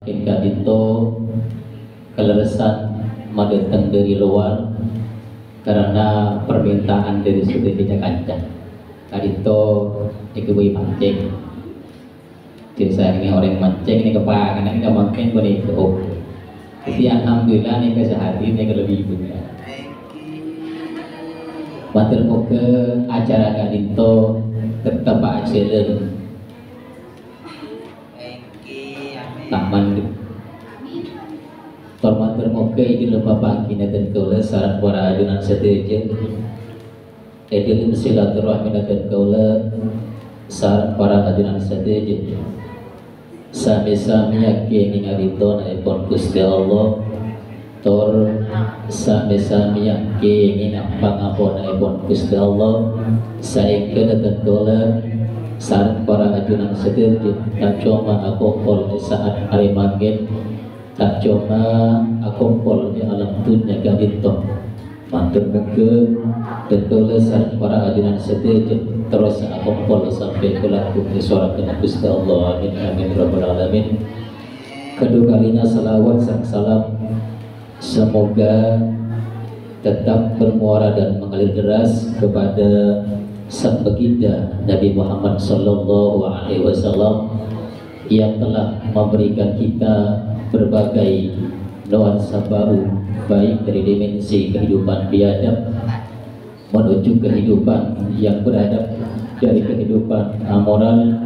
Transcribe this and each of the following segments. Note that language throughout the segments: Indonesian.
Hingga itu keleresan mendatang dari luar karena permintaan dari sudah kancah. Kadito ikut mancing. Jadi saya ini orang mancing ini kepangan ini mancing boleh itu. Jadi alhamdulillah ini kesehatan ini lebih punya. Matur muka acara kadito tetap ajaran taman Tormatur moga ini lupa pangkina dan kaula saran para ajunan setuju edil silaturahmi dan kaula saran para ajunan setuju sami-sami yakin ngadito naipun Gusti Allah tor sami-sami yakin pangapun naipun Gusti Allah saengkeun dan kaula saran para ajunan setuju tak cuma aku pol saat hari makin tak cuma aku pol di alam dunia gadito mantur muka dan kaula saran para ajunan setuju terus aku pol sampai kelaku di suara kena Gusti Allah amin amin rabbal alamin. Kedua kalinya salawat dan salam semoga tetap bermuara dan mengalir deras kepada sang baginda Nabi Muhammad Sallallahu Alaihi Wasallam yang telah memberikan kita berbagai nuansa baru baik dari dimensi kehidupan biadab menuju kehidupan yang beradab, dari kehidupan amoral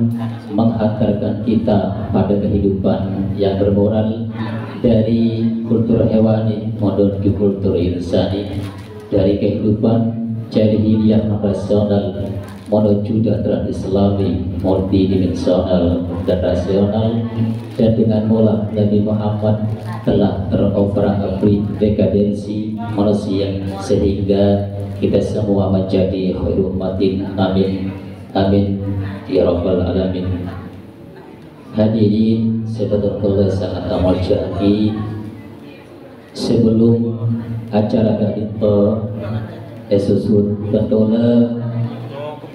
menghantarkan kita pada kehidupan yang bermoral, dari kultur hewani menuju kultur insani, dari kehidupan jahiliyah rasional menuju dataran islami multidimensional dan rasional, dan dengan mula Nabi Muhammad telah teropera-abrik dekadensi manusia sehingga kita semua menjadi khairul umatin amin amin ya rabbal alamin. Hadirin sebetulnya sangat amat jaki, sebelum acara kadito Esusut tentunya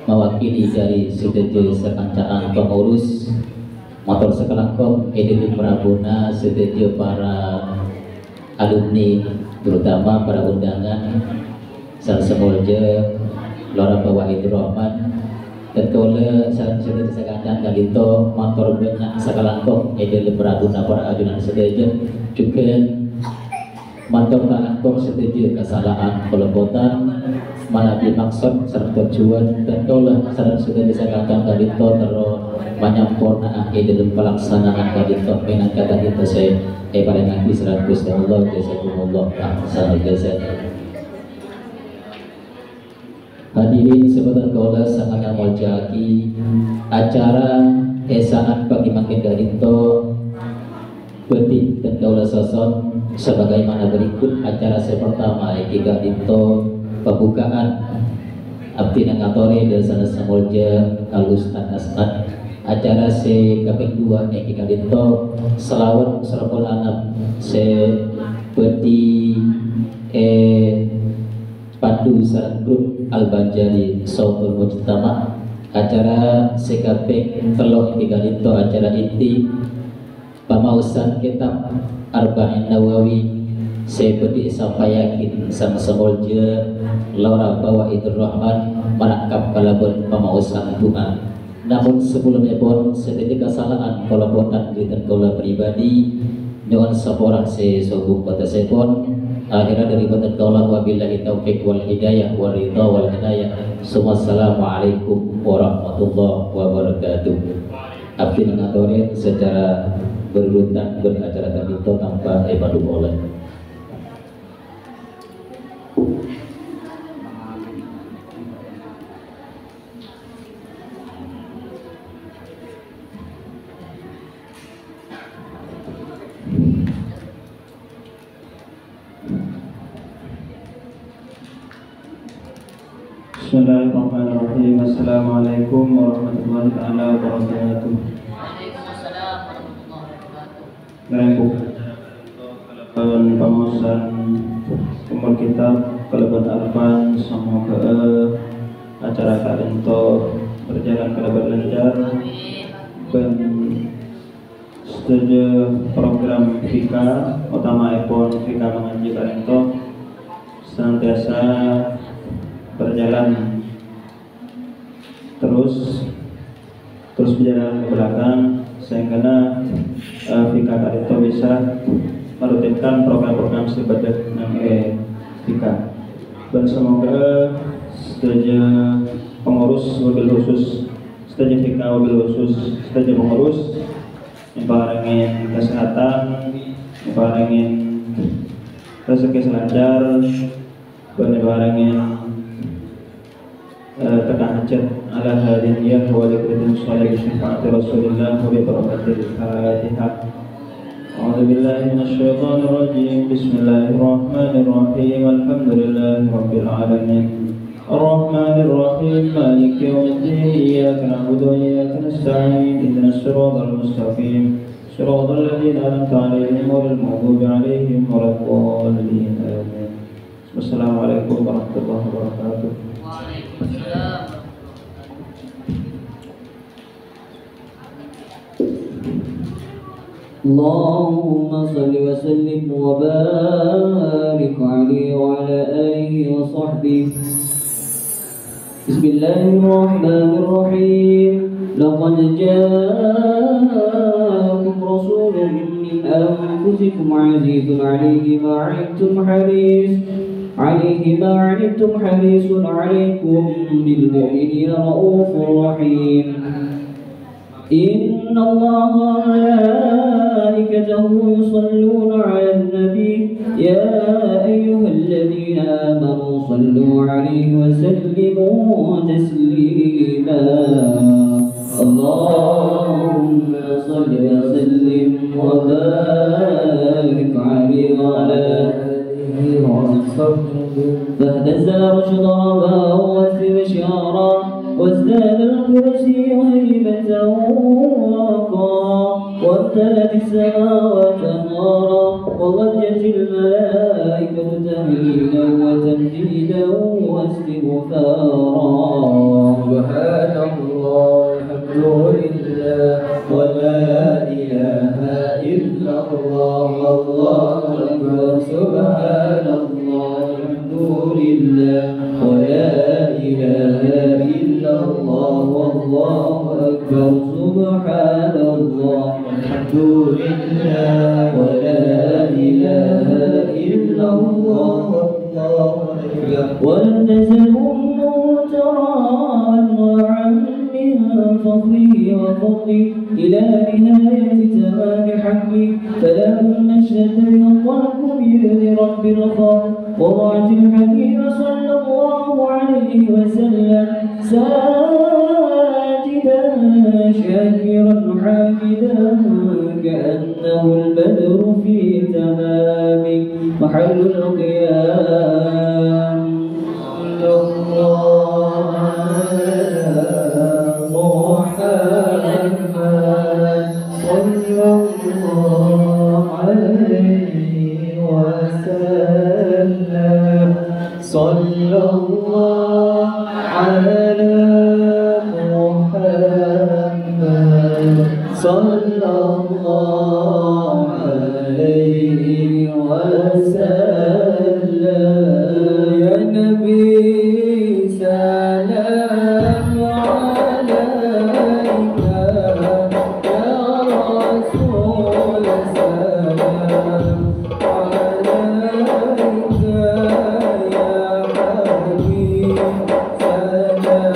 mewakili dari setuju sekancaan pengurus motor sekelangkong edit Prabuna, setuju para alumni terutama para undangan Sal Semulja Lora Bawahid Rahman tentunya setuju sekancaan kalito motor banyak sekelangkong edit Prabuna para ajunan setuju juga mantor talangkong setuju kesalahan pelebutan mana dimaksud serta tujuan dan kaulah saran sudah disangkakan kadito terus menyampurna dalam pelaksanaan kadito minat kata kita saya pada nanti 100 Allah jazakumullah ahsanal jazaa. Hadirin sebentar kaulah sangat amal jaki acara esaat bagi makin kadito betin dan kaulah sosok sebagaimana berikut acara pertama Eki Gadito pembukaan abdi nangatore dari sana Samulja Al-Ustaz Asad. Acara kedua Eki Gadito selawat serapul anak peti pandu saran grup Al-Banjari Sautul Mujtama. Acara sekaping telok Eki Gadito acara inti pemausan kitab Arba'in Nawawi seperti sampai yakin sama semulja Laura Bawahid Rahman merangkap kalabun pemausan bunga. Namun sebelumnya pun sedikit kesalahan kalau buatan di tengkola pribadi dengan seorang sobuk kata sepon akhirnya dari buatan kaulah wabillahi taufiq wal hidayah wal ridha wal hidayah. Assalamualaikum warahmatullahi wabarakatuh. Abdi ngatorin secara berurutan beracara kadito tanpa ibadu oleh. Bismillahirrahmanirrahim. Assalamualaikum warahmatullahi wabarakatuh. Merengkuh kalaban pamusan umur kitab kalaban arfan semoga acara kadento berjalan kalaban lancar dan setuju program Vika utama iPhone Vika mengaji Karento senantiasa berjalan terus berjalan ke belakang sehingga Vika Karento bisa merutinkan program-program ibadah nang Vika. Dan semoga setuju pengurus wabil khusus setuju Vika wabil khusus setuju pengurus yang parengin kesehatan, yang parengin rezeki selancar, yang parengin tekan hajat ala hadiniyah wa likritin sholih syafaati rasulillah wa bi barakatil fatihah. A'udzu billahi minasyaitonir rajim. Bismillahirrahmanirrahim. Alhamdulillahi rabbil alamin. الرحمن الرحيم مالك يوم الدين إياك نعبد وإياك نستعين اهدنا الصراط المستقيم صراط الذين أنعمت عليهم غير المغضوب عليهم ولا الضالين آمين. والسلام عليكم ورحمة الله وبركاته. اللهم صل وسلم وبارك عليه وعلى آله وصحبه. بسم الله الرحمن الرحيم. لقد جاءكم رسول من أنفسكم عزيز عليه ما عنتم حريص عليكم بالمؤمنين رؤوف رحيم. إن الله وملائكته يصلون على النبي يا أيها الذين آمنوا صلوا عليه وسلموا تسليما. اللهم صل وسلم وبارك عليه وعلى آله وصحبه. فاهتز العرش ضربا واسر شعرا وازداد الكرسي هيبة ووقارا وامتلت السماوات أنوارا وضجت الملائكة تهليلا وتمجيدا واستغفارا. سبحان الله الحمد لله ولا إله إلا الله والله أكبر. سبحان الله الحمد لله ولا إله إلا الله والله أكبر. سبحان الله الحمد لله ولا إله إلا الله والله أكبر. والتزموا ترى أنواعا من فضله وفضله إلى نهاية تمام حمله. فلما اشتد القلب بإذن رب الخلق وضعت الحبيب صلى الله عليه وسلم ساجدا شاكرا حامدا كأنه البدر في تمام محل القيام. صلى الله على محمد صلى الله عليه وسلم. صلى الله على محمد صلى الله عليه وسلم. يا نبي سلام عليك يا رسول سلام عليك يا حبيب سلام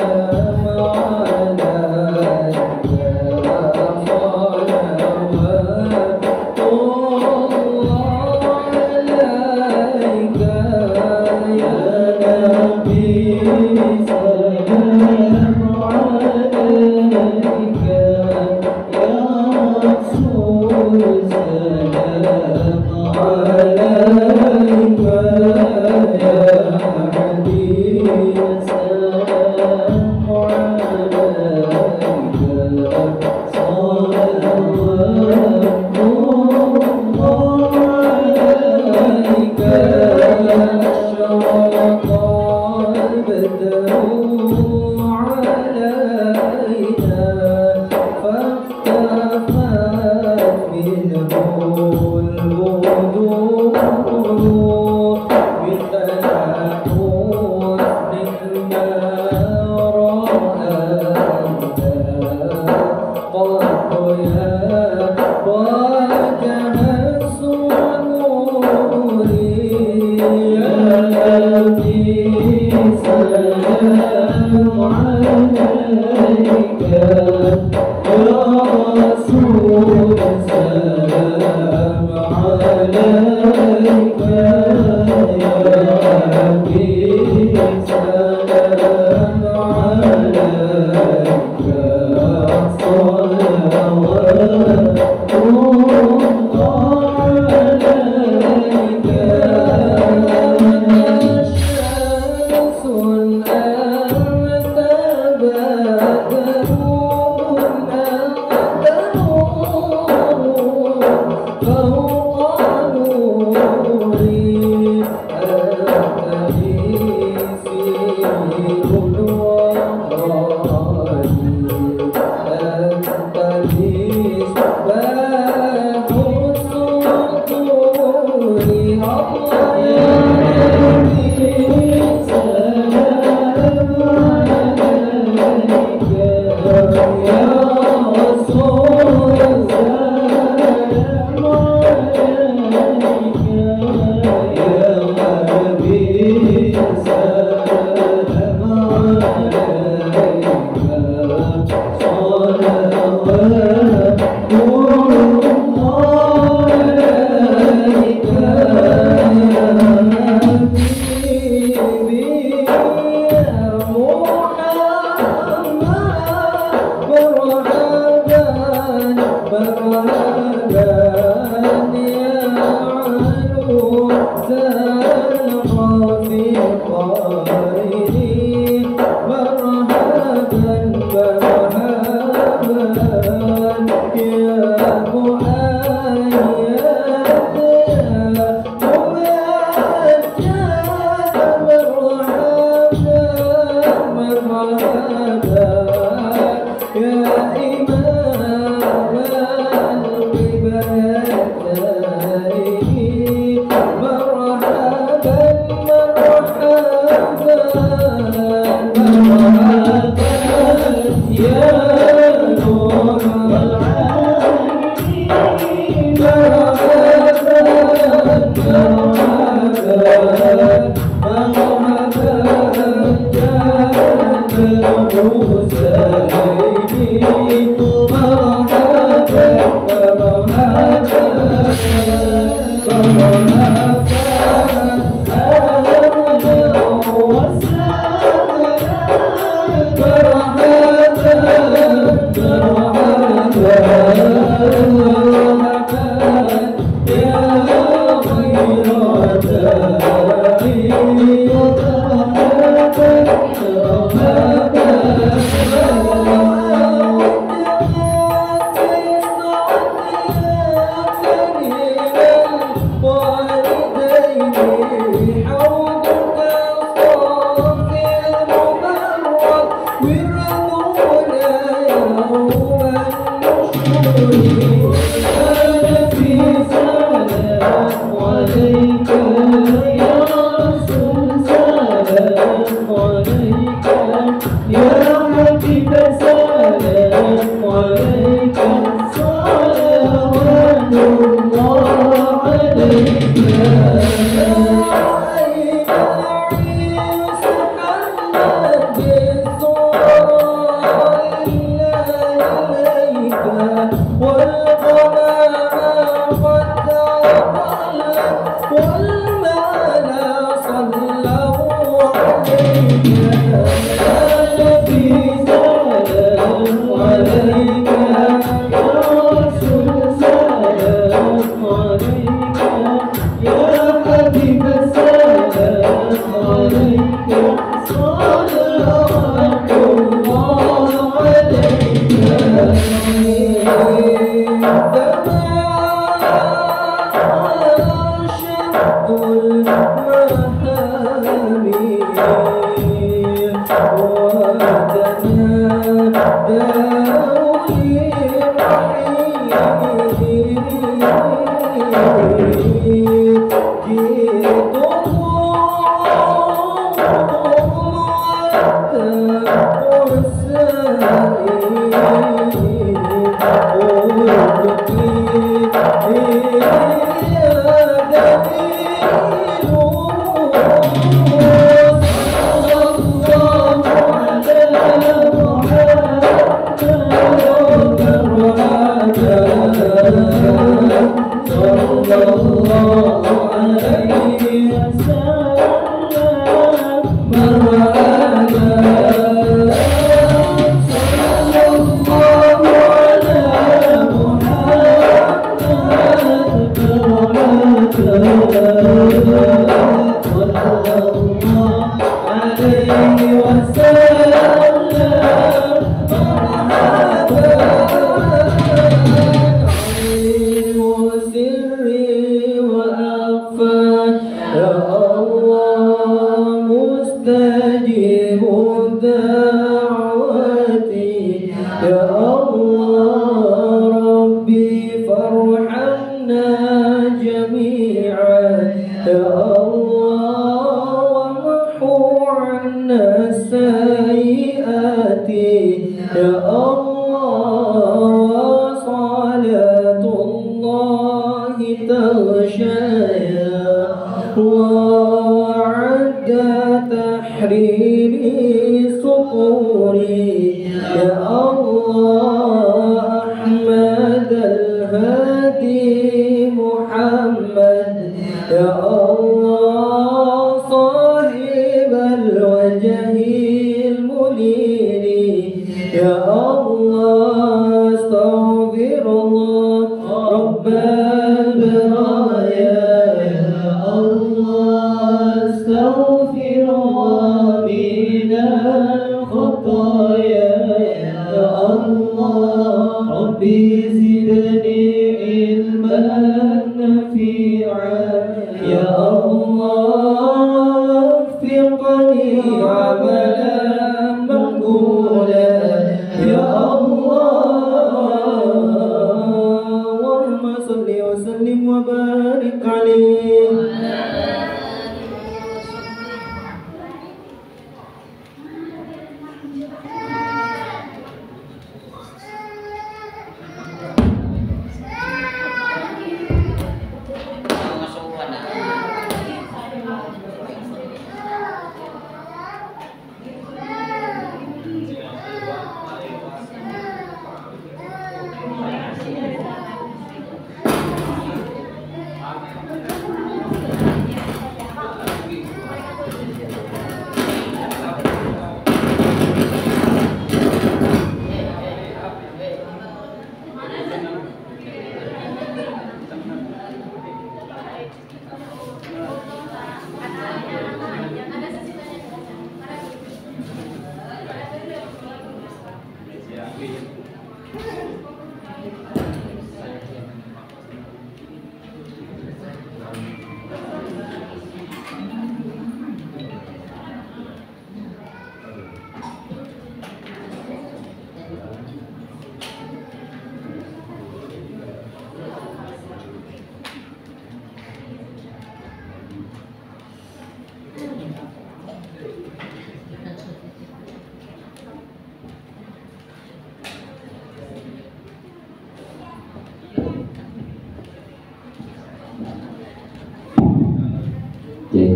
Oke.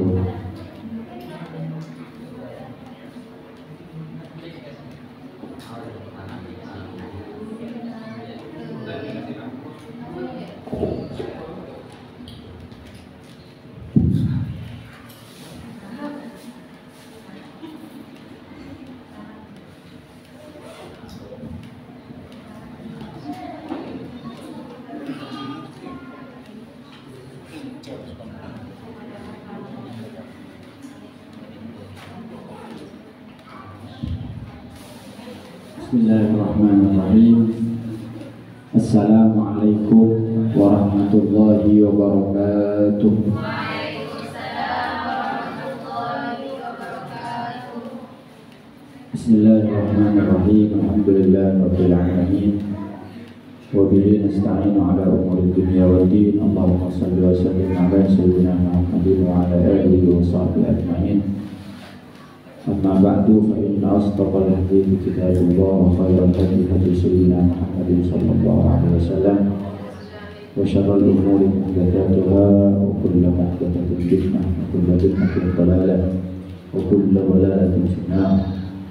Bismillahirrahmanirrahim. Assalamualaikum warahmatullahi wabarakatuh. Bismillahirrahmanirrahim. Alhamdulillahirabbil alamin. Wa bihi nasta'inu ala umuri dunya waddin. Allahumma shalli wa sallim ala sayyidina Muhammadin wa ala alihi wa sahbihi ajma'in. Amma ba'du fa inna asdaqal hadithi kitabullah wa khairal hadi hadi sayyidina Muhammadin sallallahu alaihi wasallam wa syarrul umuri muhdatsatuha wa kullu muhdatsatin bid'ah wa kullu bid'atin dhalalah wa kullu dhalalatin finnar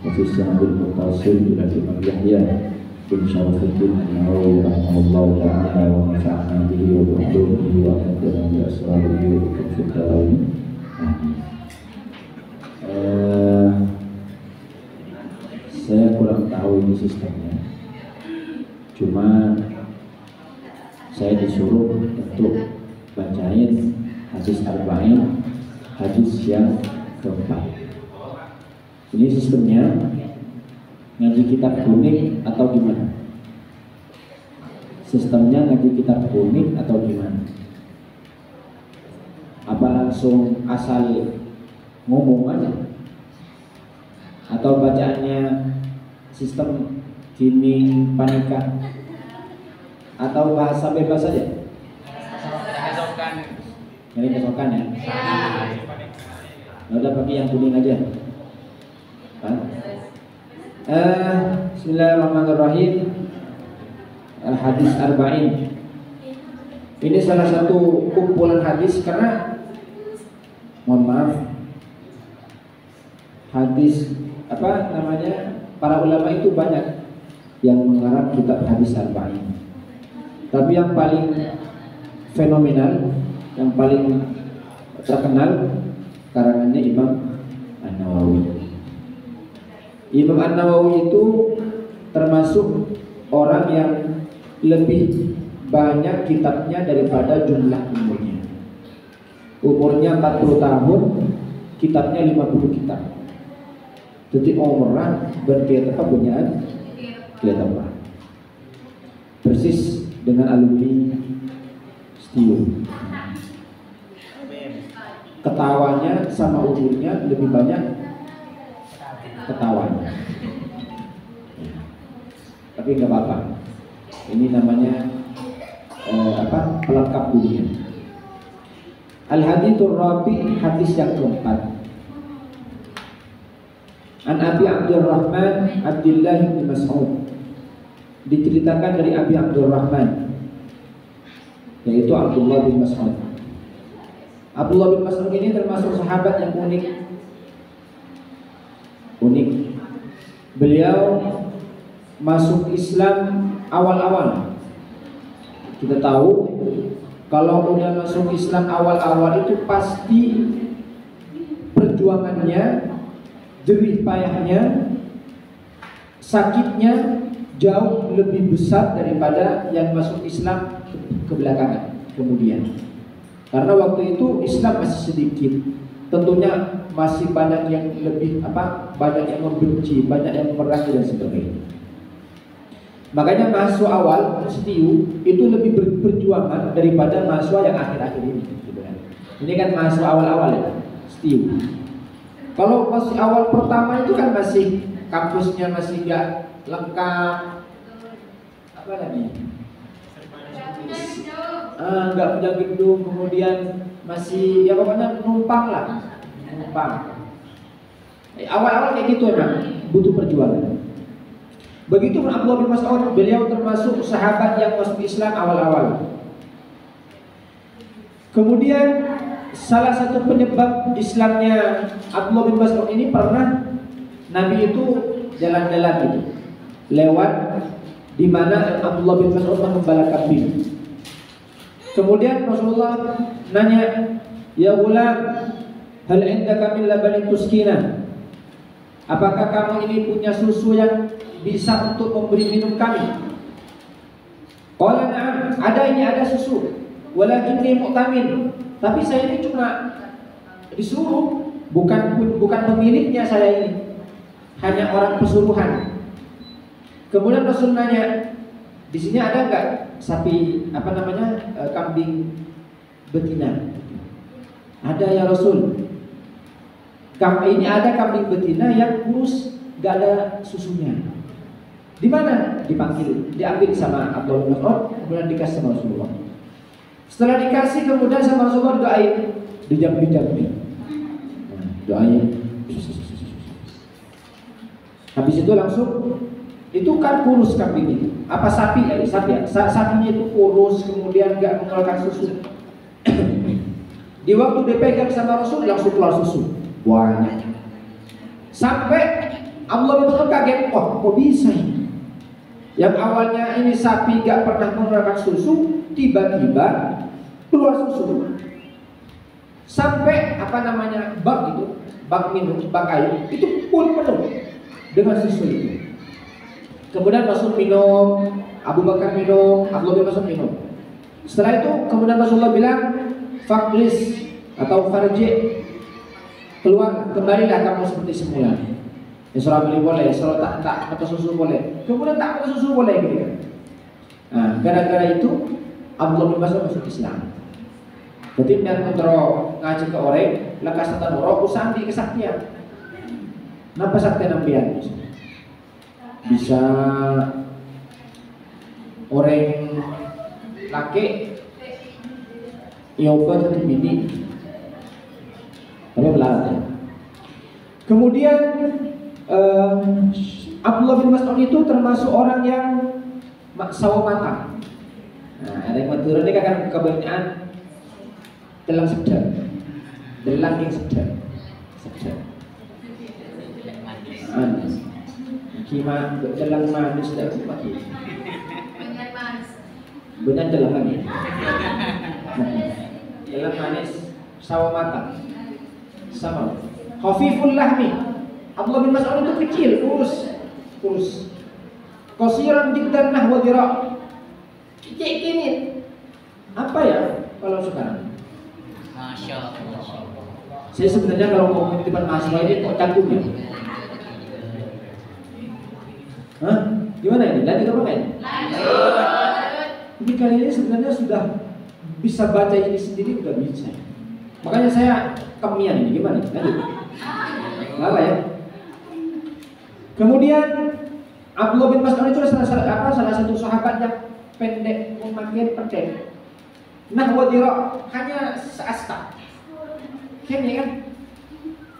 wa fi sanadil muttasil ila Imam Yahya bin Syarafuddin an-Nawawi rahimahullahu ta'ala wa nafa'ana bihi wa bi ulumihi wa bi asrarihi wa bi fitarawi. Saya kurang tahu ini sistemnya, cuma saya disuruh untuk bacain hadis arba'in, hadis yang keempat. Ini sistemnya ngaji kitab kuning atau gimana? Sistemnya ngaji kitab kuning atau gimana? Apa langsung asal ngomong aja? Atau bacaannya sistem Jimmy Panika? Atau bahasa bebas saja? Nyari kesokan ya? Udah pakai yang kuning aja. Bismillahirrahmanirrahim. Hadis arba'in. Ini salah satu kumpulan hadis karena mohon maaf, hadis apa namanya, para ulama itu banyak yang mengarang kitab hadis arba'in. Tapi yang paling fenomenal, yang paling terkenal karangannya Imam An-Nawawi. Imam An-Nawawi itu termasuk orang yang lebih banyak kitabnya daripada jumlah umurnya. Umurnya 40 tahun, kitabnya 50 kitab. Jadi orang berkiat apa punyaan? Kiat apa? Persis dengan alumni Stio. Ketawanya sama umurnya lebih banyak ketawanya. Tapi nggak apa-apa. Ini namanya pelengkap dunia. Al-hadithur rabi', hadis yang keempat. An Abi Abdurrahman Abdullah bin Mas'ud, diceritakan dari Abi Abdurrahman, yaitu Abdullah bin Mas'ud. Abdullah bin Mas'ud ini termasuk sahabat yang unik. Beliau masuk Islam awal-awal. Kita tahu kalau udah masuk Islam awal-awal itu pasti perjuangannya, jerih payahnya, sakitnya jauh lebih besar daripada yang masuk Islam kebelakangan kemudian. Karena waktu itu Islam masih sedikit, tentunya masih banyak yang lebih banyak yang membenci, banyak yang memerangi dan sebagainya. Makanya mahasiswa awal setiu itu lebih berjuangan daripada mahasiswa yang akhir-akhir ini. Ini kan mahasiswa awal-awal ya, setiu. Kalau masih awal pertama itu kan masih kampusnya masih nggak lengkap, apa lagi? Nggak punya gedung, kemudian masih ya pokoknya numpang. Awal-awal kayak gitu emang butuh perjuangan. Begitu Abdullah bin Mas'ud, beliau termasuk sahabat yang masuk Islam awal-awal. Kemudian salah satu penyebab Islamnya Abdullah bin Mas'ud ini, pernah Nabi itu jalan-jalan gitu, lewat di mana Abdullah bin Mas'ud mengembala kambing. Kemudian Rasulullah nanya, "Ya ghulam, hal indaka min labanin tuskina?" Apakah kamu ini punya susu yang bisa untuk memberi minum kami? Qala na'am, ada susu. Walakinni mu'tamin. Tapi saya ini cuma disuruh, bukan pemiliknya saya ini. Hanya orang pesuruhan. Kemudian Rasul nanya, di sini ada enggak sapi kambing betina? Ada ya Rasul. Ini ada kambing betina yang kurus, gak ada susunya. Di mana? Dipanggil, diambil sama Abdullah bin Mas'ud, kemudian dikasih sama Rasulullah. Setelah dikasih, kemudian sama Rasulullah doain, dijambi. Doain. Habis itu langsung, itu kan kurus kambing itu. Apa sapi? Sapinya itu kurus, kemudian gak mengeluarkan susu. Di waktu dipegang sama Rasul, langsung keluar susu. Banyak. Sampai Abdullah bin Mas'ud kaget, kok bisa ini? Yang awalnya ini sapi gak pernah mengeluarkan susu, tiba-tiba keluar susu. Sampai bak minum, bak air itu pun penuh dengan susu itu. Kemudian Rasul minum, Abu Bakar minum, Abdullah bin Mas'ud minum. Setelah itu kemudian Rasulullah bilang, "Faqlis atau farji, keluar, kembalilah kamu seperti semula." Isra beli boleh, Isra tak pakai susu boleh, kemudian tak pakai susu boleh gitu kan. Nah, gara-gara itu Abdullah bin Mas'ud masuk Islam. Jadi biar kontrol ngaji ke orang, lekas tatan orang usang di kesaktian. Napa sakti nampian bisa orang laki yoga tadi bini, tapi melarat ya. Kemudian Abdullah bin Mas'ud itu termasuk orang yang sawo matang. Nah, ada yang matur ini kan kebanyakan dalam sedang, dalam yang sedang. Manis. Kima dalam manis dan pagi. Benar dalam manis. Dalam manis sawo matang. Sama. Khafiful lahmi. Abdullah bin Mas'ud itu kecil, kurus. Qasiran jiddan nahwa dira'. Kecil. Apa ya kalau sekarang? Masya Allah. Saya sebenarnya kalau mau depan mahasiswa ini kok canggung ya? Hah? Gimana ini? Lanjut apa kan? Ini kali ini sebenarnya sudah bisa baca ini sendiri, udah bisa. Makanya saya kemian ini gimana? Lanjut. Apa ya? Kemudian Abdullah bin Mas'ud itu salah satu sahabat yang pendek, pakaian pendek. Nahwa dira', hanya seasta. Kayaknya kan.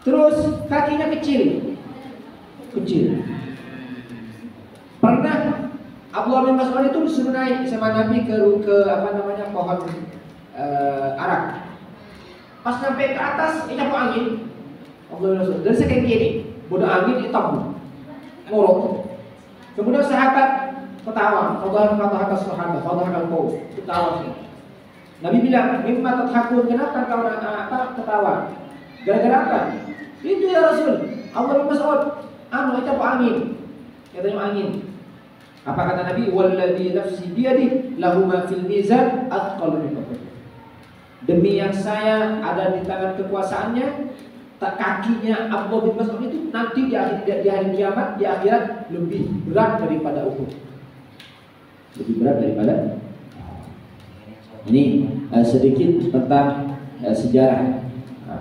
Terus kakinya kecil. Pernah Abdullah bin Mas'ud itu disuruh naik sama Nabi ke pohon arak. Pas sampai ke atas, ini apa angin? Abdullah bin Mas'ud dan saya kayak gini, bodoh angin hitam, ngorok. Kemudian sahabat ketawa, fadhahaka kau ketawa sih. Nabi bilang, "Mimma tadhakun, kenapa kau ketawa? Gara-gara apa?" "Itu ya Rasul, Abdullah bin Mas'ud, itu apa angin?" Katanya angin. Apa kata Nabi? "Walladzi nafsi biyadi lahu ma fil mizan athqalu min Uhud." Demi yang saya ada di tangan kekuasaannya, kakinya Abdullah bin Mas'ud itu nanti di hari kiamat, di akhirat lebih berat daripada Uhud. Lebih berat daripada. Ini sedikit tentang sejarah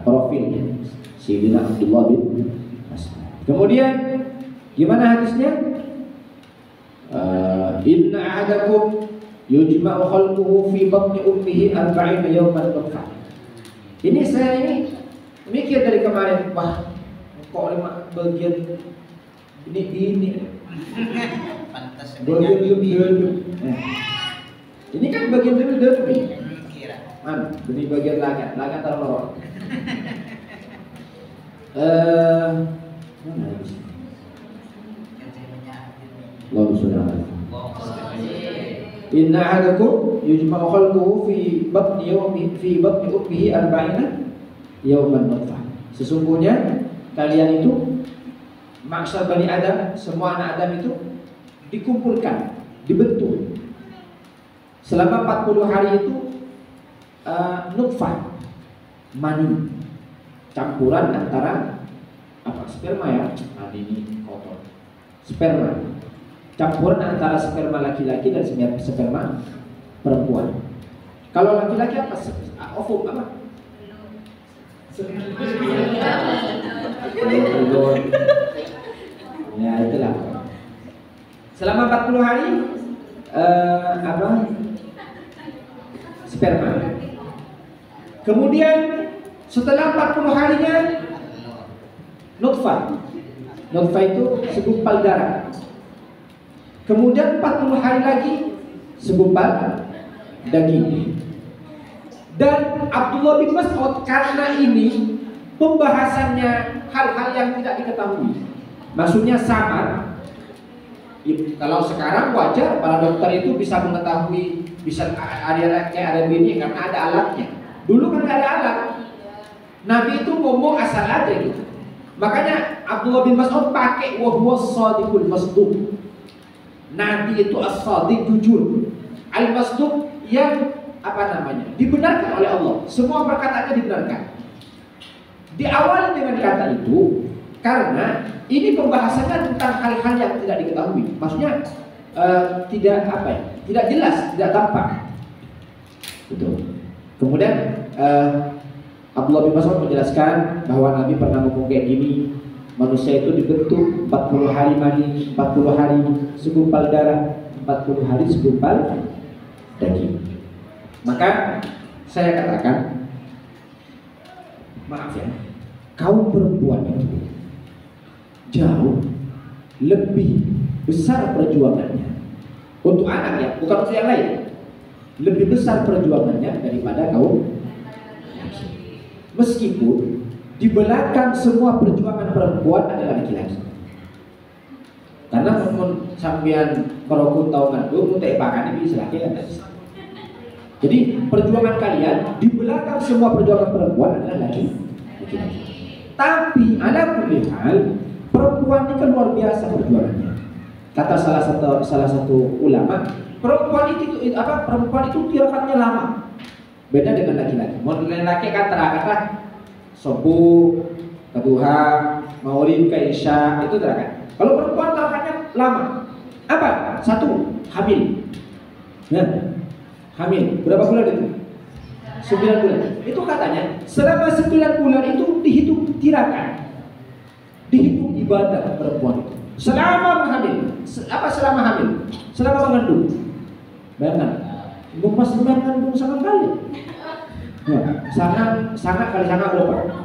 profil Sayyidina Abdullah bin Mas'ud. Kemudian gimana hadisnya? Inna ahadakum yujma'u khalquhu fi batni ummihi 40 yawman nutfah. Ini saya ini mikir dari kemarin, wah kok bagian ini Pantas bagian dulu. Ini kan bagian dulu nih. Demi bagian lagan taruh lorong. Mana habis? Allahumma sholli ala Inna ahadakum yujma'u khalquhu fi batni ummihi 40 yawman nutfah. Sesungguhnya kalian itu maksar Bani Adam, semua anak Adam itu dikumpulkan, dibentuk selama 40 hari itu nutfah, mani, campuran antara sperma ya, mani ini kotor, sperma, campuran antara sperma laki-laki dan sperma perempuan. Kalau laki-laki apa? Ovum apa? Ya itulah. Selama 40 hari sperma. Kemudian setelah 40 harinya nutfah. Nutfah itu segumpal darah. Kemudian 40 hari lagi segumpal daging. Dan Abdullah bin Mas'ud karena ini pembahasannya hal-hal yang tidak diketahui, maksudnya samar. Kalau sekarang wajar para dokter itu bisa mengetahui, bisa ada ini karena ada alatnya. Dulu kan nggak ada alat. Nabi itu ngomong asal aja gitu. Makanya Abdullah bin Mas'ud pakai wahwas shadiqul masduq. Nabi itu as-shadiq, jujur, al-masduq yang dibenarkan oleh Allah. Semua perkataannya dibenarkan. Diawali dengan kata itu karena ini pembahasannya tentang hal-hal yang tidak diketahui. Maksudnya tidak jelas, tidak tampak. Betul. Kemudian Abdullah bin Mas'ud menjelaskan bahwa Nabi pernah ngomong kayak gini, manusia itu dibentuk 40 hari mani, 40 hari segumpal darah, 40 hari segumpal daging. Maka saya katakan, maaf ya, kaum perempuan itu jauh lebih besar perjuangannya untuk anak ya, bukan untuk yang lain. Lebih besar perjuangannya daripada kaum laki. Meskipun di belakang semua perjuangan perempuan adalah laki-laki. Karena namun sambian merokok tahunan itu pakan ini bisa laki kan. Jadi perjuangan kalian di belakang semua perjuangan perempuan adalah laki-laki. Tapi ada hal perempuan ini kan luar biasa perjuangannya. Kata salah satu ulama, perempuan itu tirafatnya lama. Beda dengan laki-laki. Laki-laki kata subuh, keduha, maulid, ke isya itu terakan. Kalau perempuan tirafatnya lama. Apa? Satu, hamil. Ya. Hamil, berapa bulan itu? 9 bulan. Itu katanya selama 9 bulan itu dihitung tirakan, dihitung ibadah perempuan itu. Selama hamil, selama hamil, selama mengandung. Bayangkan, pas mengandung sama kali. Ya, sangat kali sangat berapa?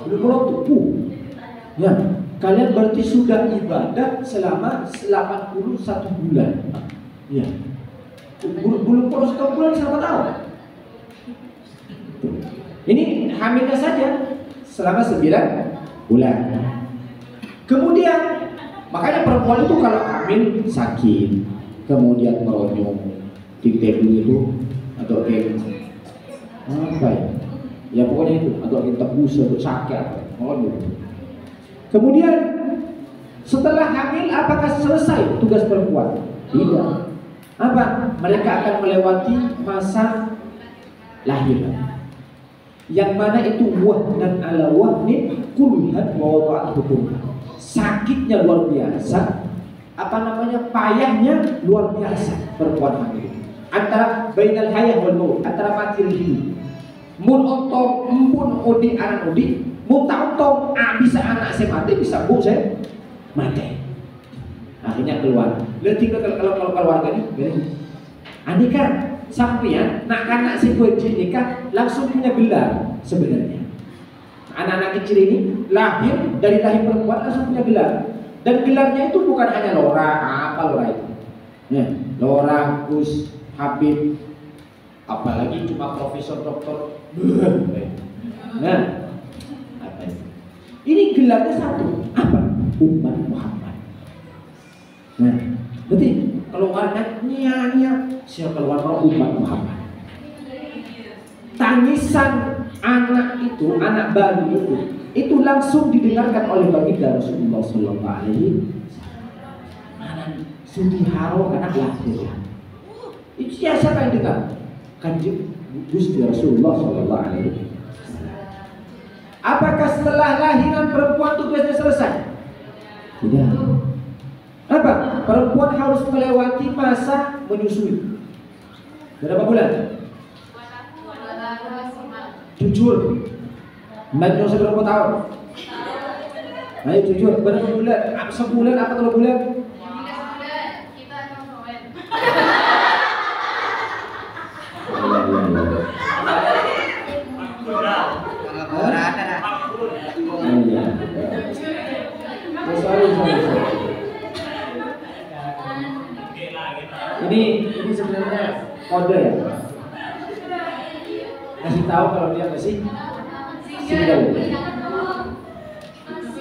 20. Ya, kalian berarti sudah ibadah selama 81 bulan. Ya, belum proses bulan selama tahun. Ini hamilnya saja selama 9 bulan. Kemudian makanya perempuan itu kalau hamil sakit, kemudian meronyong, ditebu itu atau kayak apa ya? Ya pokoknya itu atau kita tebus untuk sakit, meronyong. Kemudian setelah hamil apakah selesai tugas perempuan? Tidak. Apa? Mereka akan melewati masa lahir, yang mana itu wahnan ala wahnin kulhan wa wada'at hukum. Sakitnya luar biasa, payahnya luar biasa perempuan hamil. Antara bainal hayah wal maut, antara mati dan hidup. Mun ontong empun odi anak odi, mun tautong bisa anak saya mati, bisa bu saya mati. Akhirnya keluar. Letih kalau keluarga ini, Andika sampean nak anak si kecil nikah langsung punya gelar sebenarnya. Anak-anak kecil ini lahir dari rahim perempuan langsung punya gelar. Dan gelarnya itu bukan hanya Lora, apa Lora itu? Ya, Lora, Gus, Habib, apalagi cuma profesor doktor. Nah, apa itu? Ini gelarnya satu, apa? Umat Muhammad. Nah, berarti keluarnya nia-nia, siapa keluar umat Muhammad. Tangisan anak itu, anak baru itu langsung didengarkan oleh baginda Rasulullah Sallallahu Alaihi Wasallam. Sudiharo anak lahir. Itu siapa yang dengar? Kanjeng Gusti Rasulullah Sallallahu Alaihi Wasallam. Apakah setelah lahiran perempuan tugasnya selesai? Tidak. Apa? Perempuan harus melewati masa menyusui. Berapa bulan? Jujur. Mbak usah berapa tahun? Ayo jujur, berapa bulan? Sebulan apa 2 bulan? 15 bulan. Kita ngomongin. Ini sebenarnya kode ya. Kasih tahu kalau dia masih single.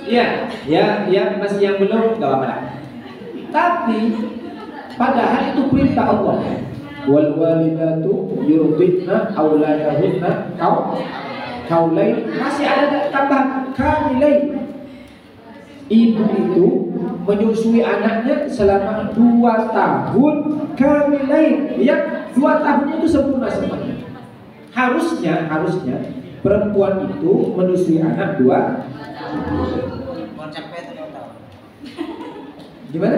Ya masih yang belum nggak apa-apa. Tapi padahal itu perintah Allah. Wal walidatu yurdina auladahunna haulain, masih ada tambahan kamilain. Ibu itu menyusui anaknya selama 2 tahun kamilain. Ya, 2 tahunnya itu sempurna semuanya. Harusnya perempuan itu menyusui anak 2 gimana?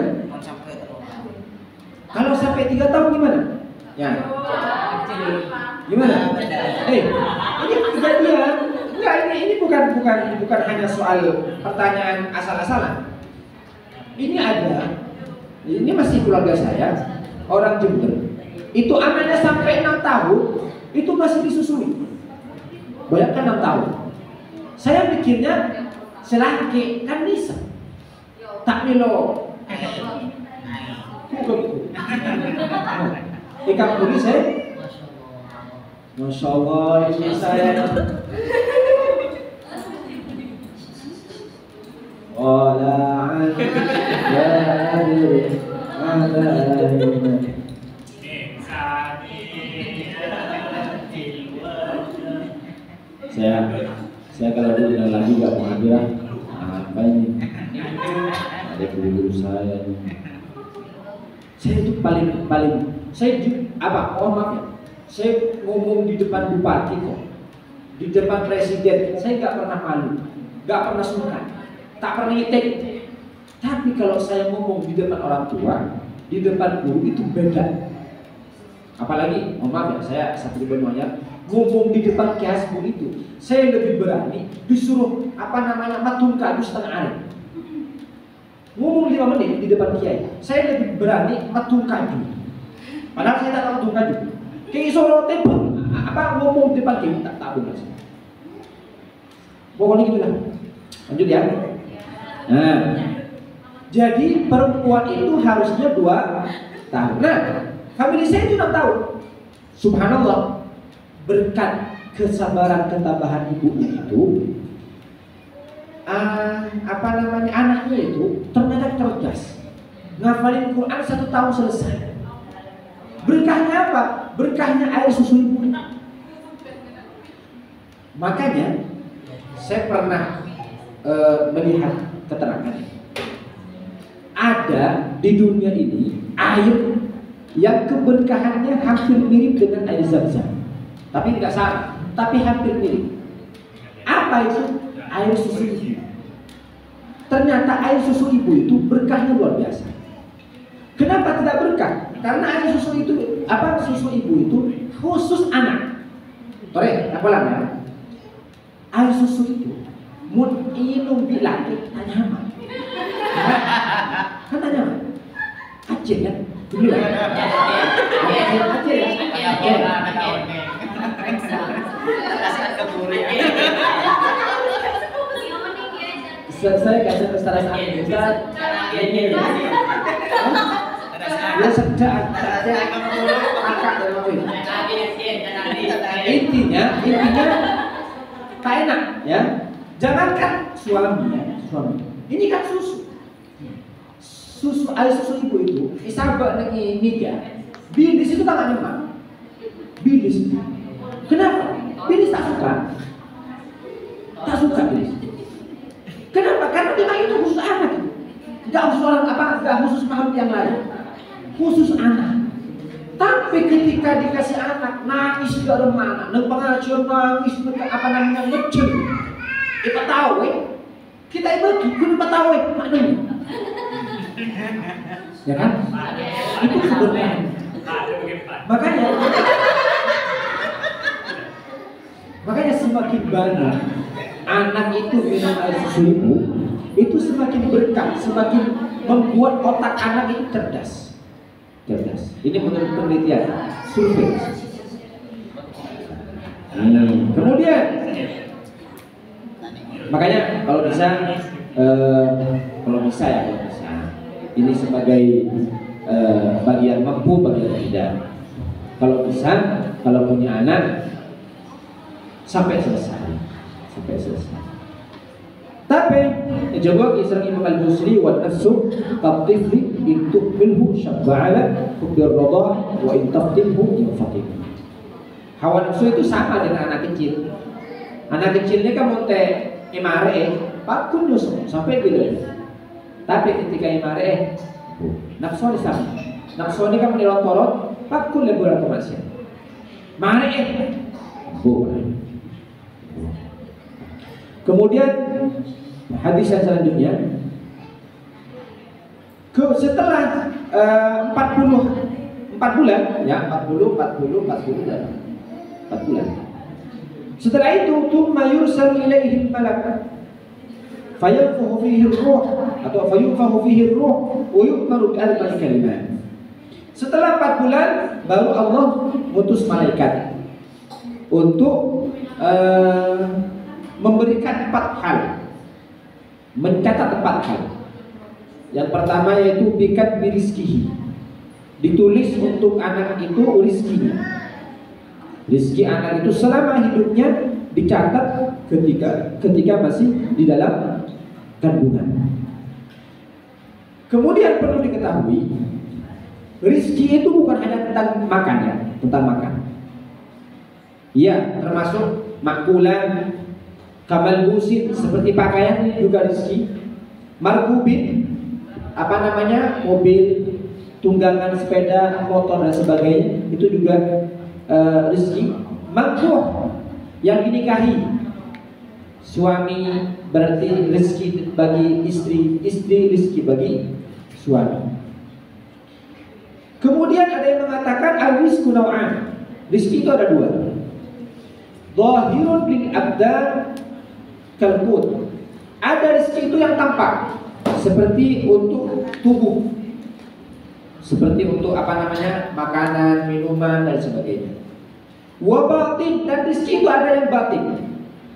Kalau sampai 3 tahun gimana? Ya. Gimana? Ini kejadian. Enggak, ini bukan hanya soal pertanyaan asal-asalan. Ini masih keluarga saya, orang Jember. Itu anaknya sampai 6 tahun itu masih disusui. Bayangkan 6 tahun. Saya pikirnya selaki kan bisa. Tak milo. Ikan puri saya. Masya Allah, ini saya. Saya kalau dibilang lagi gak mau ambil apa ini? Ada guru saya. Saya itu paling mohon maaf ya. Saya ngomong di depan bupati kok, di depan presiden, saya nggak pernah malu, nggak pernah sungkan, tak pernah ngitik. Tapi kalau saya ngomong di depan orang tua, di depan guru itu beda. Apalagi, mohon maaf ya, saya satu banyak ngomong di depan kiasmu itu, saya lebih berani disuruh matung kadu setengah hari. Ngomong 5 menit di depan kiai, saya lebih berani matung kadu. Padahal saya tak tahu matung kadu. Kayak sorote ngomong di depan kiai tak tahu mas. Pokoknya gitulah. Lanjut ya. Nah, jadi perempuan itu harusnya 2 tahun. Nah, family saya itu 6 tahun. Subhanallah, berkat kesabaran ketabahan ibunya itu, anaknya itu ternyata cerdas, ngafalin Quran 1 tahun selesai. Berkahnya apa? Berkahnya air susu ibu. Makanya saya pernah melihat keterangan ada di dunia ini air yang keberkahannya hampir mirip dengan air Zam-Zam, tapi tidak sama, tapi hampir mirip. Apa itu? Air susu ibu. Ternyata air susu ibu itu berkahnya luar biasa. Kenapa tidak berkah? Karena air susu itu, susu ibu itu khusus anak. Tore, apa lama? Air susu itu mun inum bilaki nyaman. Kan nyaman. Aceh kan? Dulu ya. Aceh ya. Saya kasih kesetaraan Ustaz. Dia sedang kakak dan orang tua. Intinya tak enak ya. Jangankan suami. Ini kan susu air susu ibu itu isabak nengi niga. Bilis itu tak nyaman. Bilis. Kenapa? Bilis tak suka bilis. Kenapa? Karena memang itu khusus anak. Gak khusus orang gak khusus makhluk yang lain. Khusus anak. Tapi ketika dikasih anak nangis gak remana, neng pengajian nangis, ngecel. Kita tahu kita bagi, kita tahu maknanya. Ya kan? Itu sebenarnya. Makanya semakin banyak anak itu minum air susu ibu, itu semakin berkah, semakin membuat otak anak itu cerdas. Ini menurut penelitian, survei. Kemudian, makanya kalau bisa, ini sebagai bagian mampu, bagian tidak. Kalau bisa, kalau punya anak sampai selesai. Tapi jawab Isra Imam Al-Busri wa nafsu qatifli in tuqbilhu syabba'ala kubir radah wa in taftilhu yafaqih. Hawa nafsu itu sama dengan anak kecil. Anak kecil ini kan monte emare pakun nyusu sampai gila. Tapi ketika emare nafsu sama. Nafsu ini kan menilontorot pakun lebur atau masih. Mare Kemudian hadis yang selanjutnya setelah 4 bulan ya 4 bulan. Setelah itu thumma yursalu ilaihi malak fayanfukhu fihi ar-ruh atau fayunfakhu fihi ar-ruh wa yu'maru bi arba'i kalimat. Setelah 4 bulan baru Allah mutus malaikat untuk memberikan 4 hal, mencatat 4 hal. Yang pertama yaitu bikat birizkihi, ditulis untuk anak itu rizkinya. Rizki anak itu selama hidupnya dicatat ketika masih di dalam kandungan. Kemudian perlu diketahui, rizki itu bukan hanya tentang makan ya, tentang makan. Iya, termasuk makulan, kamal busin seperti pakaian juga rezeki, markubin mobil, tunggangan sepeda, motor dan sebagainya itu juga rezeki. Makruh yang dinikahi suami berarti rezeki bagi istri, istri rezeki bagi suami. Kemudian ada yang mengatakan al-rizqu naw'an, rezeki itu ada 2. Zahirun lil abdan kalkut. Ada rezeki itu yang tampak seperti untuk tubuh, seperti untuk makanan, minuman dan sebagainya. Wa batin, dan rezeki itu ada yang batin,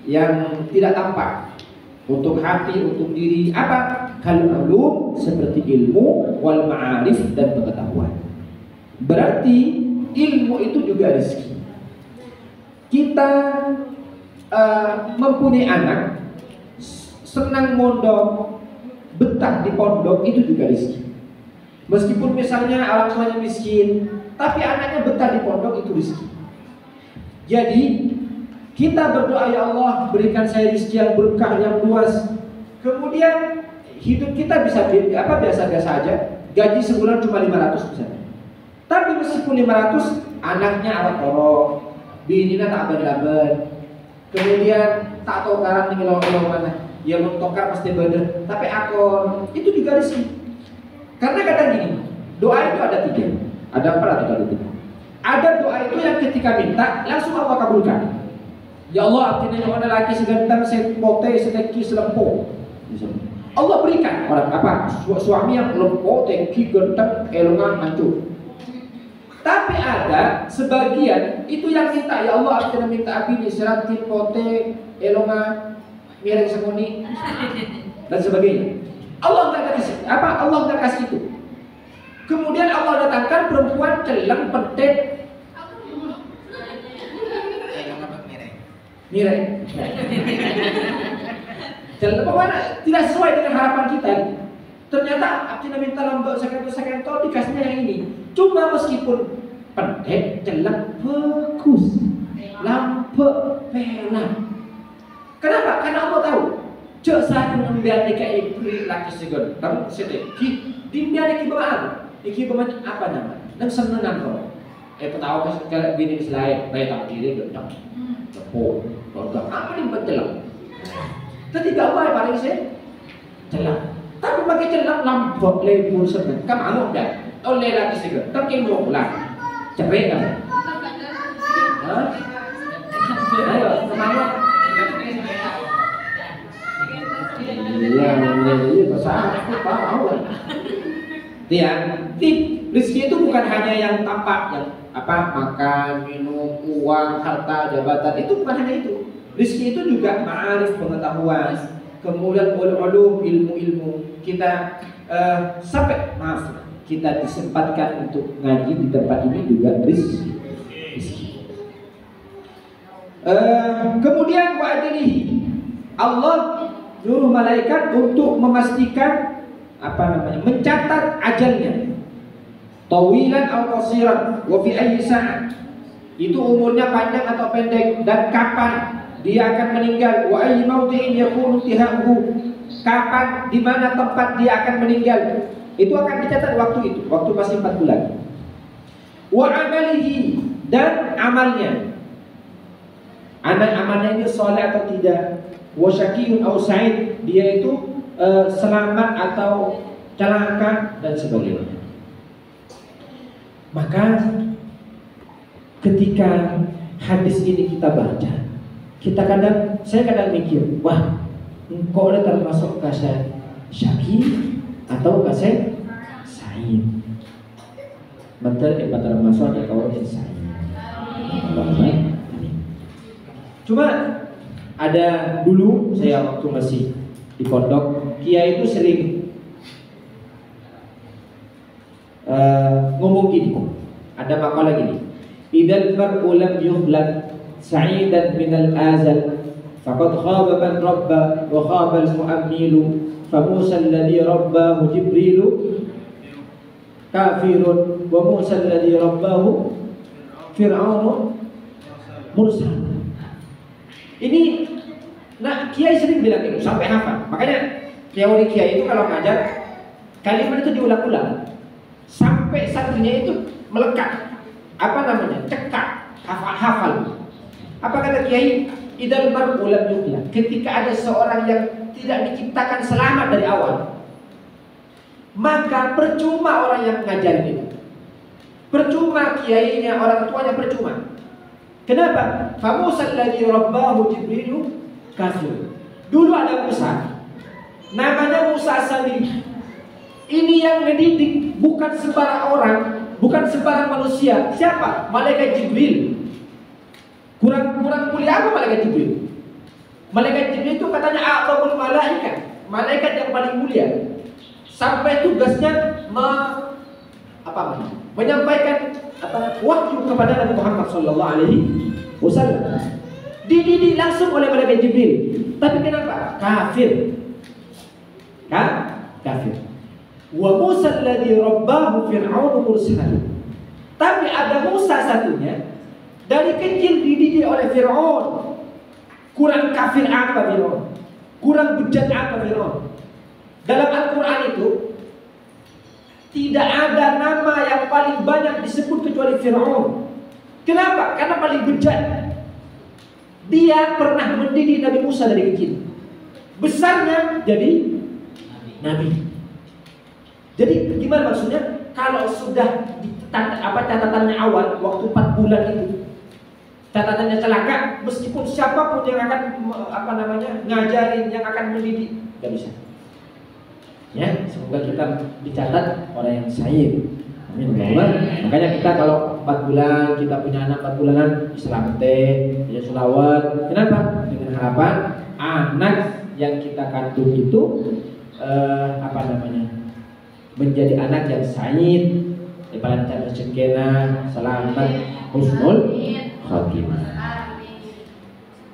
yang tidak tampak, untuk hati, untuk diri. Kalulum, seperti ilmu, wal ma'arif, dan pengetahuan. Berarti ilmu itu juga rezeki. Kita mempunyai anak, senang mondok, betah di pondok, itu juga rezeki. Meskipun misalnya orang tuanya miskin, tapi anaknya betah di pondok, itu rezeki. Jadi kita berdoa, ya Allah berikan saya rezeki yang berkah, yang luas. Kemudian hidup kita bisa biasa-biasa aja, gaji sebulan cuma 500 misalnya. Tapi meskipun 500, anaknya arak-orok, bininya tak ben-ben. Kemudian tak tahu karang nih lo mana, ya mentokar pasti beda. Tapi akon itu juga rezeki. Karena kadang gini, doa itu ada 3, ada 4 atau ada 3. Ada doa itu yang ketika minta langsung Allah kabulkan. Ya Allah, artinya yang ada lagi segantang sepote seteki selempo. Allah berikan orang suami yang lempo, teki, genteng, elongan, hancur. Tapi ada sebagian itu yang minta, ya Allah aku minta api di seratin pote elonga miring semuni dan sebagainya. Allah nggak kasih Allah nggak kasih itu. Kemudian Allah datangkan perempuan celeng, pentet, Mirip. Jalan bagaimana? Tidak sesuai dengan harapan kita. Ternyata Abdina minta lambat second dikasihnya yang ini. Cuma meskipun pendek, jelek, bagus, lambat, pelan. Kenapa? Karena Allah tahu. Cek saat mengambil DKI laki segon. Kamu sedih. Dia ada kibawaan. Kibawaan apa nama? Dan senengan kau. Petahu kalau bini selain baik tak diri gendang. Lepuk, logam. Apa yang berjelak? Ketiga apa yang paling sih? Jelak. Tapi pakai jelak lambat lebur seneng. Kamu anu enggak? Oleh laki segon. Tapi mau pulang. Cerai kan? Ayo, semangat. Iya, bahasa apa? Ya, rezeki itu bukan hanya yang tampak, yang makan, minum, uang, harta, jabatan. Itu bukan hanya itu. Rezeki itu juga ma'arif, pengetahuan, kemudian ulum, ilmu-ilmu. Kita kita disempatkan untuk ngaji di tempat ini juga rezeki. Kemudian wa adlihi, Allah nyuruh malaikat untuk memastikan mencatat ajalnya, tawilan atau qasiran, wa fi ayyi sa'ah, itu umurnya panjang atau pendek, dan kapan dia akan meninggal, wa ayyi mawdi'in yakunu tihahu, kapan di mana tempat dia akan meninggal, itu akan dicatat waktu masih 4 bulan. Wa amalihi, dan amalnya, amalnya ini soleh atau tidak, wa syaqiyun aw sa'id, dia itu selamat atau celaka dan sebagainya. Maka ketika hadis ini kita baca, saya kadang mikir, wah, engkau ada termasuk kasih syaqi atau kasih sa'id. Betul, termasuk ada kau yang sa'id. Cuma ada dulu saya waktu masih di pondok, kiai itu sering ngomong gini, ada makalah gini, idzal mar'u lam yuhlad sa'idan minal azal faqad khaba man rabba wa khaba al-mu'ammilu fa Musa alladhi rabbahu Jibrilu kafirun wa Musa alladhi rabbahu Fir'aunu mursal. Ini kiai sering bilang itu sampai hafal. Makanya teori kiai itu kalau ngajar, kalimat itu diulang-ulang sampai santrinya itu melekat. Cekak, hafal. Apa kata kiai? Idal mar'u lam yuhlad. Ketika ada seorang yang tidak diciptakan selamat dari awal, maka percuma orang yang ngajarin itu. Percuma kiainya, orang tuanya percuma. Kenapa? Fa Musa alladhi rabbahu Jibrilu kafir. Dulu ada Musa, namanya Musa As-Samiri. Ini yang mendidik bukan sembarang orang, bukan sembarang manusia. Siapa? Malaikat Jibril. Kurang mulia apa malaikat Jibril? Malaikat Jibril itu katanya a'zamul malaikat, malaikat yang paling mulia. Sampai tugasnya menyampaikan wahyu kepada Nabi Muhammad SAW. Dididik langsung oleh malaikat Jibril. Tapi kenapa? Kafir. Kafir. Wa Musa alladhi rabbahu Fir'aunu mursal. Tapi ada Musa satunya, dari kecil dididik oleh Fir'aun. Kurang kafir apa Fir'aun? Kurang bejat apa Fir'aun? Dalam Al-Quran itu tidak ada nama yang paling banyak disebut kecuali Fir'aun. Kenapa? Karena paling bejat. Dia pernah mendidik Nabi Musa dari kecil. Besarnya jadi Nabi. Jadi gimana maksudnya? Kalau sudah catatannya awal waktu 4 bulan itu, catatannya celaka, meskipun siapapun yang akan ngajarin, yang akan mendidik, nggak bisa. Ya, semoga kita dicatat orang yang syahid. Amin. Makanya kita kalau 4 bulan kita punya anak 4 bulanan, diselamatin, ya sholawat. Kenapa? Dengan harapan anak yang kita kandung itu menjadi anak yang syahid, lancar rezekina, selamat, husnul khatimah.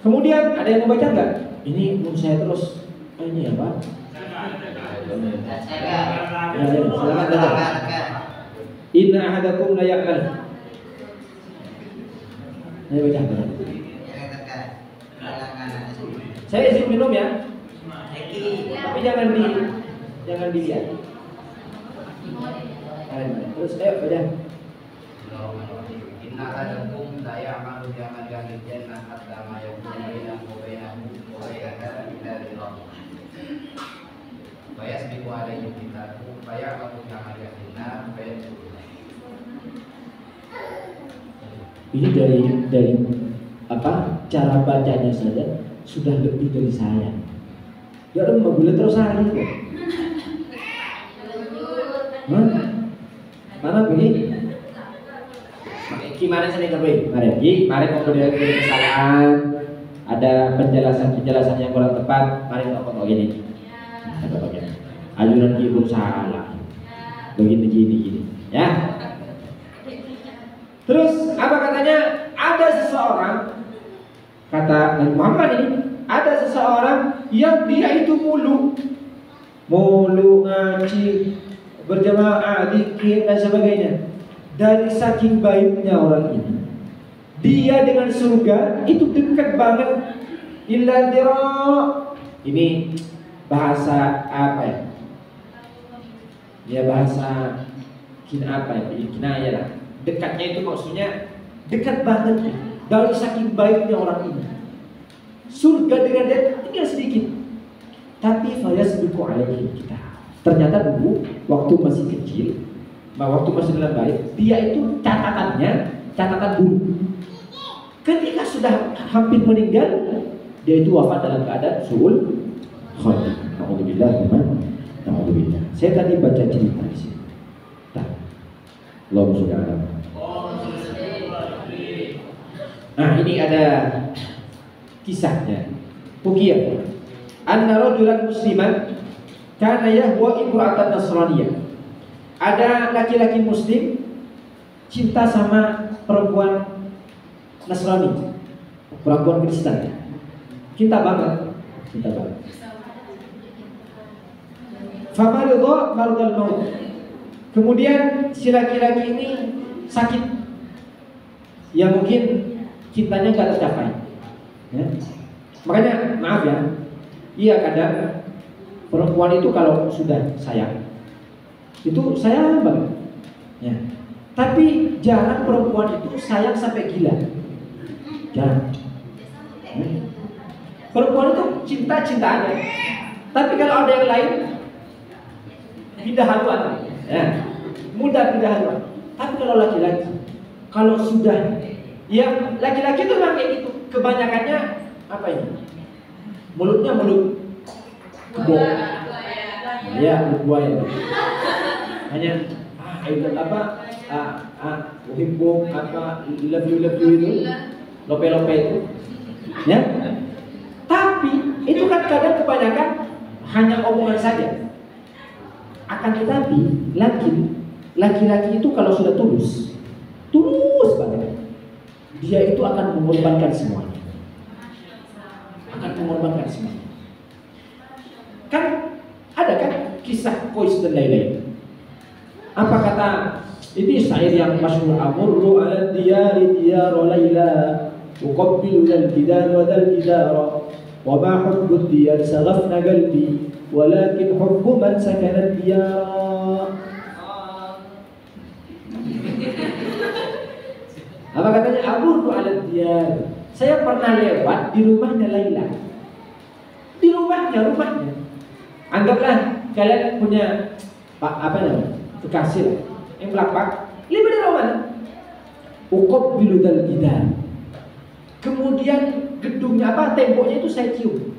Kemudian ada yang mau baca nggak? Ini menurut saya terus ini apa? Ya, silakan baca. Inna ahadakum la ya'mal. Ayo baca. Saya izin minum ya. Tapi jangan dilihat. Terus ayo baca. Inna ahadakum la ya'malu bi'amali jannah hatta ma yakunu bainahu wa bainaha illa ridha. Wa yasbiqu alayhi kitabu fa ya'malu bi'amali jannah fa yadkhulu. Ini dari apa? Cara bacanya saja sudah lebih dari saya. Ya orang boleh terus hari kok. Mana begini? Gimana sih nih mari kemudian kesalahan, ada penjelasan yang kurang tepat, mari ngomong gini. Aluran ibu salah, begini, ya. Terus apa katanya? Ada seseorang, kata Nabi Muhammad ini, ada seseorang yang dia itu mulu ngaji, berjamaah, zikir dan sebagainya. Dari saking baiknya orang ini, dia dengan surga itu dekat banget. Illa dira. Ini bahasa apa ya? Ya bahasa kinaya lah. Dekatnya itu maksudnya dekat banget ya. Dari saking baiknya orang ini, surga dengan dia tinggal sedikit. Tapi fayasbiqu alaihi kita. Ternyata dulu waktu masih kecil, waktu masih dalam baik, dia itu catatan buruk. Ketika sudah hampir meninggal, dia itu wafat dalam keadaan su'ul khatimah. Na'udzubillah. Saya tadi baca cerita di sini. Allahumma sholli ala Muhammad. Nah, ini ada kisahnya. Hukiyah. Anna rajulan musliman kana yahwa imra'atan nasraniyah. Ada laki-laki muslim cinta sama perempuan Nasrani, perempuan Kristen. Cinta banget. Famaridha maradal maut. Kemudian si laki-laki ini sakit. Ya mungkin cintanya gak tercapai. Ya. Makanya maaf ya. Iya kadang perempuan itu kalau sudah sayang itu sayang banget. Ya. Tapi jarang perempuan itu sayang sampai gila. Jarang. Ya. Perempuan itu cinta-cintaan ya. Tapi kalau ada yang lain pindah haluan. Ya. Mudah pindah haluan. Tapi kalau laki-laki, kalau sudah, ya laki-laki itu memang kayak gitu. Kebanyakannya apa ini? Mulutnya mulut kebo. Ya, mulut buaya. Hanya uhibbu apa love you itu, lope-lope itu. Ya. Tapi itu kan kadang kebanyakan hanya omongan saja. Akan tetapi laki-laki itu kalau sudah tulus banget, dia itu akan mengorbankan semuanya. Kan ada kan kisah Qais dan lain-lain. Apa kata ini syair yang masyhur, amurru ala diyari diyar laila uqabbilu dal jidar wa dal jidar wa ma hubbu diyar saghafna qalbi walakin hubbu man sakana diyar. Apa katanya? Amurru ala diyar, saya pernah lewat di rumahnya Laila. Di rumahnya. Anggaplah kalian punya apa namanya? Kekasih yang melapak. Lihat di rumah. Uqabbilu dal jidar. Kemudian gedungnya apa? Temboknya itu saya cium.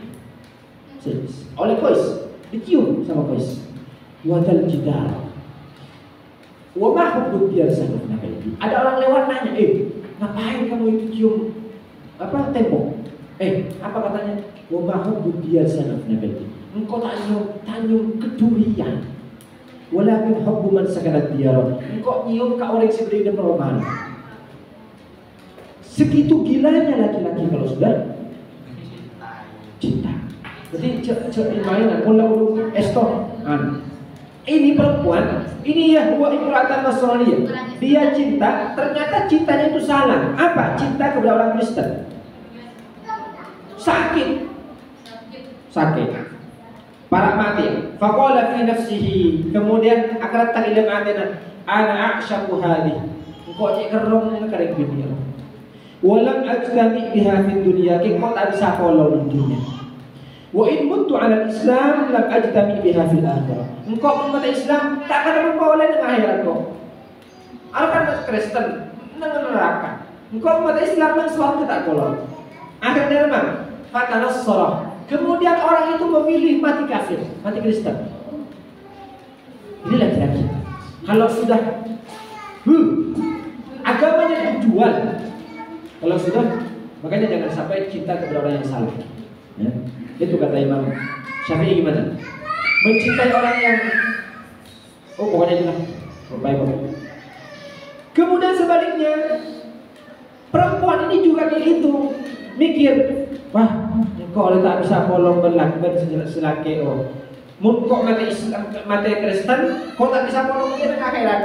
Oleh Qais, dicium sama Qais. Wa dal jidar. Wa ma hubbu diyar sanadna baiti. Ada orang lewat nanya, ngapain kamu itu cium apa tembok? Apa katanya? Wa ma hubbu diyar sanadna baiti. Engkau tanyum kedurian. Walakin hubbu man sakana diyar. Engkau nyium ka orang yang berada di rumah. Segitu gilanya laki-laki kalau sudah Jadi cek mainan, mula esto. Ini perempuan, ini ya buat imra'atan Nasraniyah. Dia cinta, ternyata cintanya itu salah. Apa? Cinta kepada orang Kristen. Sakit. Para mati. Faqala fi nafsihi. Kemudian akhirat tak ilmu atina. Ana a'syaku hadhi. Engkau cek kerong kereng dunia. Walam ajtami biha fid dunya. Kau tak bisa follow di dunia. Wa in kuntu 'ala al-Islam lam ajtami biha fil akhirah. Engkau umat Islam tak akan memperoleh dengan akhirat kau. Akan Kristen dengan neraka. Engkau umat Islam dan surga tak kolon. Akhirnya memang fatanassara. Kemudian orang itu memilih mati kafir, mati Kristen. Ini laki-laki. Kalau sudah agamanya dijual. Kalau sudah, makanya jangan sampai cinta kepada orang yang salah. Ya. Itu kata Imam Syafi'i gimana? Mencintai orang yang pokoknya jelas baik. Kemudian sebaliknya perempuan ini juga kayak gitu, mikir, wah, kok oleh tak bisa polong berlakukan selaki mun kok mati Kristen, kok tak bisa polong dia dengan akhirat.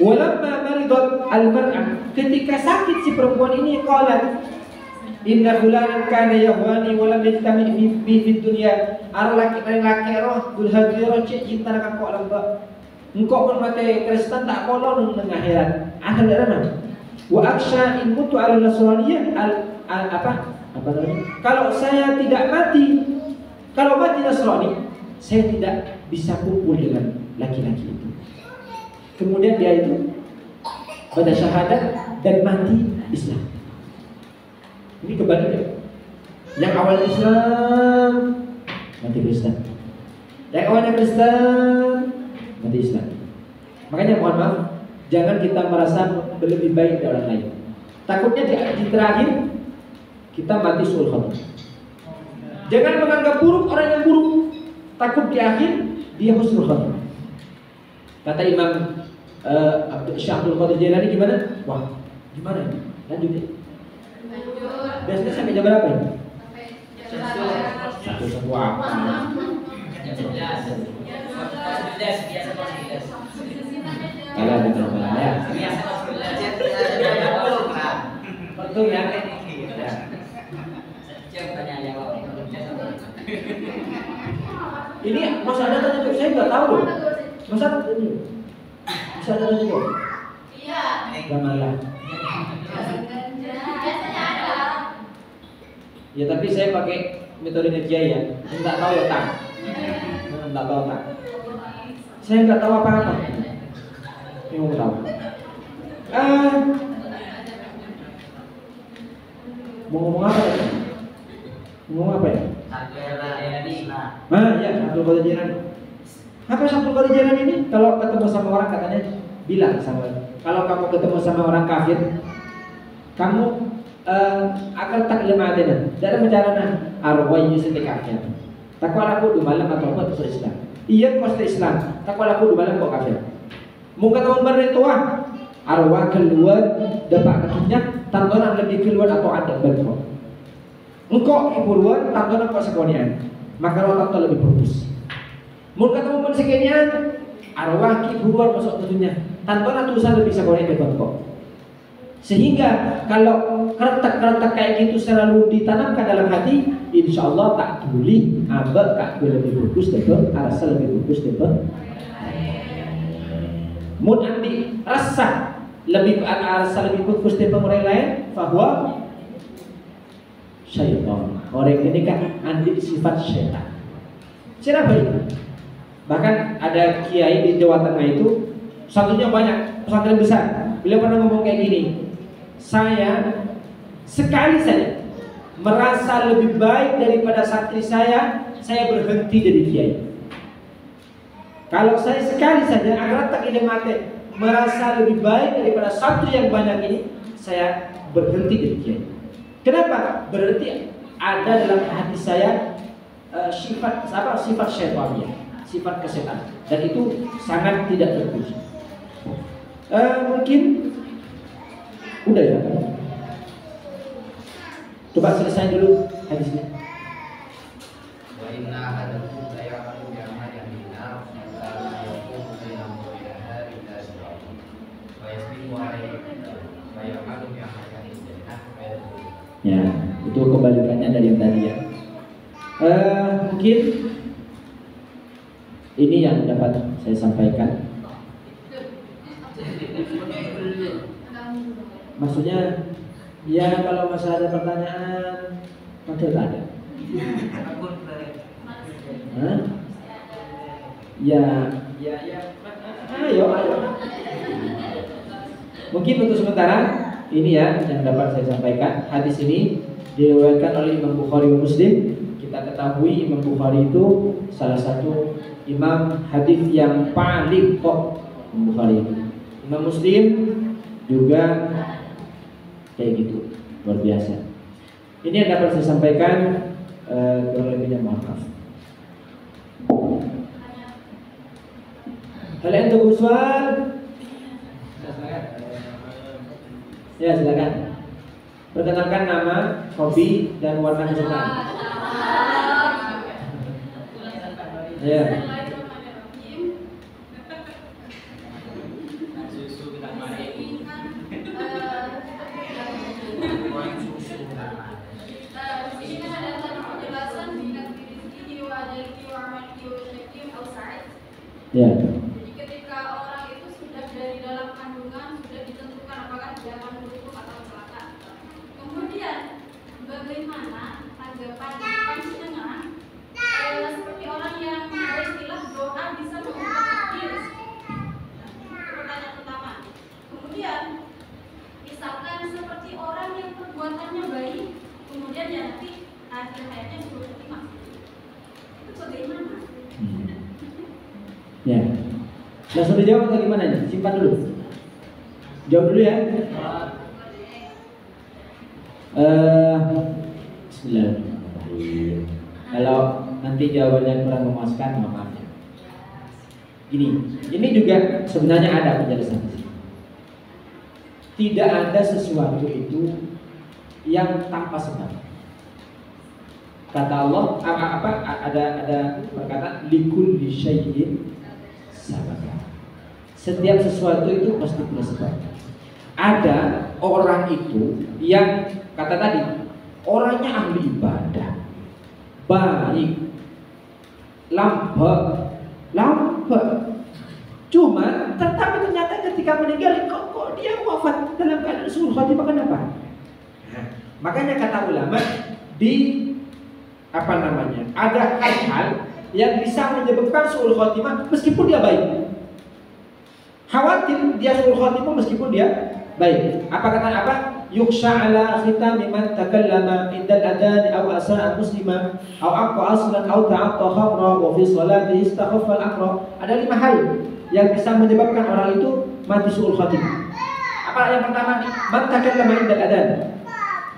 Walamma maridat al-mar'ah, ketika sakit si perempuan ini qalat inna fulanan kana yahwani wa lam yajtami fi dunya. Laki roh dul hadiro cek cinta nak kok lamba. Engkau pun mati Kristen tak kolon dengan akhirat. Akhirnya mana? Wa aksha in mutu ala nasraniyah apa namanya? Kalau saya tidak mati, kalau mati Nasrani, saya tidak bisa kumpul dengan laki-laki itu. Kemudian dia itu pada syahadat dan mati Islam. Ini kebalikannya. Yang awal Islam mati Kristen. Yang awalnya Kristen mati Islam. Makanya mohon maaf, jangan kita merasa lebih baik dari orang lain. Takutnya di terakhir kita mati suul khotimah. Jangan menganggap buruk orang yang buruk. Takut di akhir dia husnul khotimah. Kata Imam Syekh Abdul Qadir Jailani gimana? Wah, gimana ini? Lanjut ya. Biasanya sampai jam berapa ini? Satu semua. Kalau ada pertanyaan ya. Betul ya. Ini Mas ada tanya jawab, saya nggak tahu. Mas ada tanya. Bisa ada tanya jawab? Iya. Gak malah. Biasanya ada. Ya tapi saya pakai metode Jaya. Nggak tahu ya tak. Nggak tahu tak. Saya nggak tahu apa-apa. Ini mau tahu. Mau ngomong apa ya? Ngomong apa ya? Ya, Abdul Qadir Jailani. Apa Abdul Qadir Jailani ini? Kalau ketemu sama orang katanya bilang sama, kalau kamu ketemu sama orang kafir, kamu akan tak lemah dena. Dalam bicara arwahnya setekaknya. Takwa aku di malam atau apa itu Islam. Iya kau Islam. Takwa aku di malam kau kafir. Muka tahun berituah arwah keluar dapat kakinya, tantonan lebih keluar atau ada berkau. Engkau iburuan tantonan kau sekalian. Maka roh tanto lebih bagus. Muka tahun bersekalian arwah iburuan masuk tentunya. Tantonan tulisan lebih sekalian berkau. Sehingga kalau keretak-keretak kayak gitu selalu ditanamkan dalam hati, insya Allah tak tuli abak kak lebih bagus deh, rasa lebih bagus deh. Mun andi rasa lebih rasa lebih bagus deh orang lain, bahwa syaitan orang ini kan andi sifat syaitan. Siapa itu? Bahkan ada kiai di Jawa Tengah itu, satunya banyak pesantren besar. Beliau pernah ngomong kayak gini. Saya sekali saja merasa lebih baik daripada santri saya berhenti jadi kiai. Kalau saya sekali saja agar tak ini mati merasa lebih baik daripada santri yang banyak ini, saya berhenti jadi kiai. Kenapa? Berarti ada dalam hati saya sifat syaitannya, sifat kesetan, dan itu sangat tidak terpuji. Mungkin udah ya. Coba selesai dulu hadisnya. inna ahadakum la ya'malu bi amali ahli nar hatta la yaqumu bainahu wa bainaha illa zira'un wa yasbiqu alaihi wa ya'malu bi amali ahli jannah fa yadkhulu. Ya, itu kebalikannya dari yang tadi ya. Mungkin ini yang dapat saya sampaikan. Maksudnya, ya kalau masih ada pertanyaan, maka ada. Hah? Ya, ayo. Mungkin untuk sementara ini ya yang dapat saya sampaikan. Hadis ini diriwayatkan oleh Imam Bukhari dan Muslim. Kita ketahui Imam Bukhari itu salah satu imam hadis yang paling top. Imam Bukhari itu. Imam Muslim juga kayak gitu, luar biasa. Ini yang dapat saya sampaikan, kurang lebihnya mohon maaf. Kalian tunggu soal? Ya silakan. Perkenalkan nama, hobi, dan warna kesukaan. Ya. Ya. Jadi ketika orang itu sudah dari dalam kandungan sudah ditentukan apakah dia akan beruntung atau celaka. Kemudian bagaimana tanggapan panjenengan seperti orang yang beristilah doa bisa mengubah takdir. Pertanyaan pertama. Kemudian misalkan seperti orang yang perbuatannya baik, kemudian ya nanti akhir hayatnya sudah terima. Itu bagaimana? Ya. Langsung dijawab atau gimana nih? Simpan dulu. Jawab dulu ya. Bismillahirrahmanirrahim. Kalau nanti jawabannya kurang memuaskan, maaf ya. Ini juga sebenarnya ada penjelasan di sini. Tidak ada sesuatu itu yang tanpa sebab. Kata Allah, ada perkataan likulli syai'in sabab. Setiap sesuatu itu pasti punya sebab. Ada orang itu yang kata tadi orangnya ahli ibadah, baik, lambat, cuma tetapi ternyata ketika meninggal kok dia wafat dalam keadaan suul khatimah. Kenapa? Nah, makanya kata ulama ada hal-hal yang bisa menyebabkan suul khatimah meskipun dia baik. Khawatir dia suul khatimah meskipun dia baik. Yuksha ala khitami man takallama indal adhan aw asa'a muslima aw aqqa aslan aw ta'atta khamra wa fi salatihi istakhaffa al-aqra. Ada 5 hal yang bisa menyebabkan orang itu mati suul khatimah. Apa yang pertama? Man takallama indal adhan.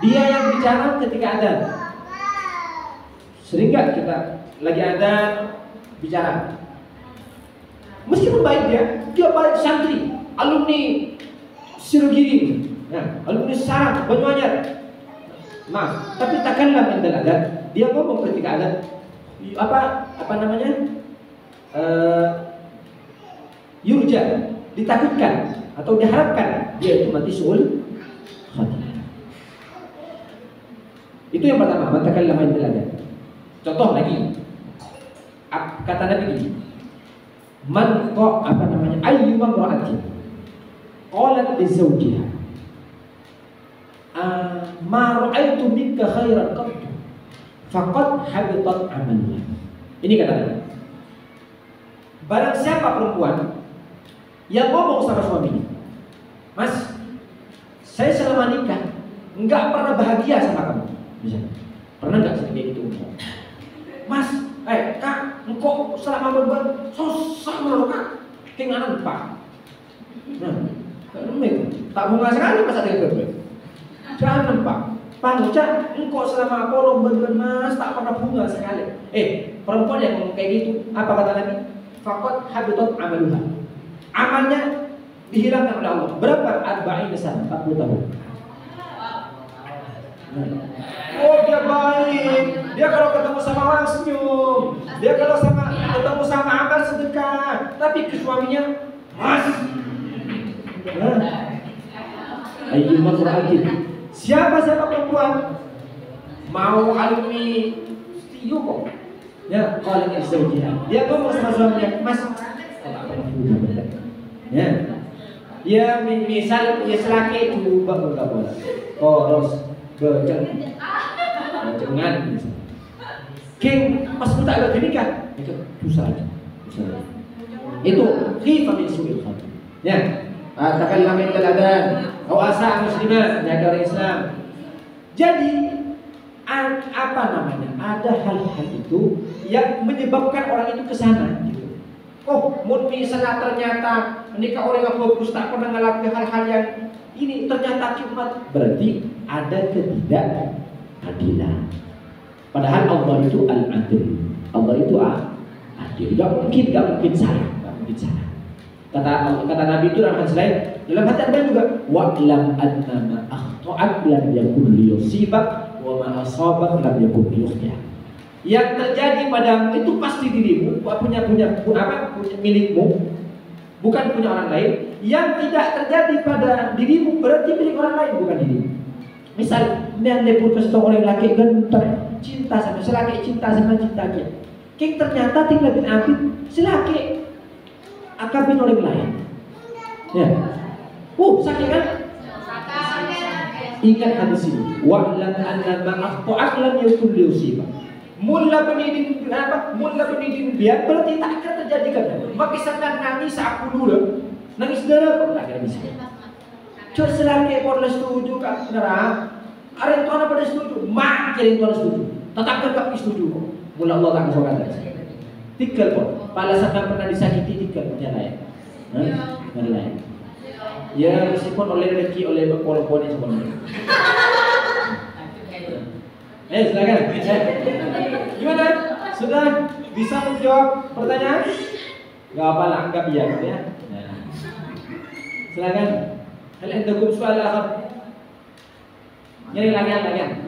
Dia yang bicara ketika adhan. Sering gak kita lagi adhan bicara? Meskipun baik dia baik santri, alumni Sirogiri, alumni Sarang, Banyuanyar. Tapi takkanlah indal adhan. Dia ngomong ketika adhan yurja, ditakutkan atau diharapkan dia itu mati suul khatimah. Itu yang pertama, man takallama indal adhan. Contoh lagi, kata Nabi gini, man ayyuma imra'atin qalat li zawjiha ma ra'aitu minka khairan qat faqad habitat amaluha. Ini kata Nabi. Barang siapa perempuan yang ngomong sama suaminya, Mas, saya selama nikah enggak pernah bahagia sama kamu. Misalnya, pernah enggak seperti itu? Mas, Kak, engkau selama berbuat susah loh Kak, kenganan Pak. Tak bunga sekali masa dia berbuat. Jangan Pak, Cak, engkau selama aku berbuat Mas tak pernah bunga sekali. Perempuan yang ngomong kayak gitu, apa kata Nabi? Faqad habitat amaluha. Amalnya dihilangkan oleh Allah. Berapa? 40 tahun. Oh dia baik. Dia kalau ketemu sama orang senyum. Dia kalau ketemu sama abang sedekah. Tapi ke suaminya, mas. Ayyuman mura'atin. Siapa perempuan mau alumni studio kok? Ya, kalau yang istri dia ngomong sama suaminya, mas. Ya, ya misal ya selaki coba enggak boleh. Koros jangan. King pas muda agak gini kan? Itu susah. Itu khifah min su'il khatim. Ya, takallam min al-adan. Au asa muslimah, jaga orang Islam. Jadi apa namanya? Ada hal-hal itu yang menyebabkan orang itu ke sana gitu. Oh, misalnya ternyata menikah orang yang fokus tak pernah ngelakuin hal-hal yang ini ternyata kiamat, berarti ada ketidakadilan. Padahal Allah itu al-adil. Allah itu adil. Gak mungkin salah. Kata Nabi itu dalam hadis lain, dalam hadis lain juga wa'lam annama akhta'at lam yakun liyusibak wa ma asabak lam yakun liyukhti'ak. Yang terjadi padamu itu pasti dirimu, punya milikmu, bukan punya orang lain. Yang tidak terjadi pada dirimu berarti milik orang lain, bukan dirimu. Misal, yang lepur kesel orang laki ganteng, cinta sama selaki, cinta sama cintanya. King ternyata tinggal bin Abid selaki akabin orang lain. Ya. Sakit kan? Ingat hadis ini. Wa'lam annama akhta'at lam yakun liyusibak. Mula penidin biar berarti tak akan terjadi kan. Maka sedang nangis aku dulu. Nangis darah kok tak bisa. Cuma selagi orang setuju kan benar. Ada yang tuan pada setuju, mak jadi tuan setuju. Tetap tetap setuju. Mula Allah tak kesokan dah. Tinggal kok. Pada saat pernah disakiti tinggal punya lain. Lain. Ya meskipun oleh rezeki oleh berpol-pol ini semuanya. Silakan. Gimana? Sudah bisa menjawab pertanyaan? Gak apa-apa, anggap ya. Silakan. Hal indakum soal akhir. Nyari lagian.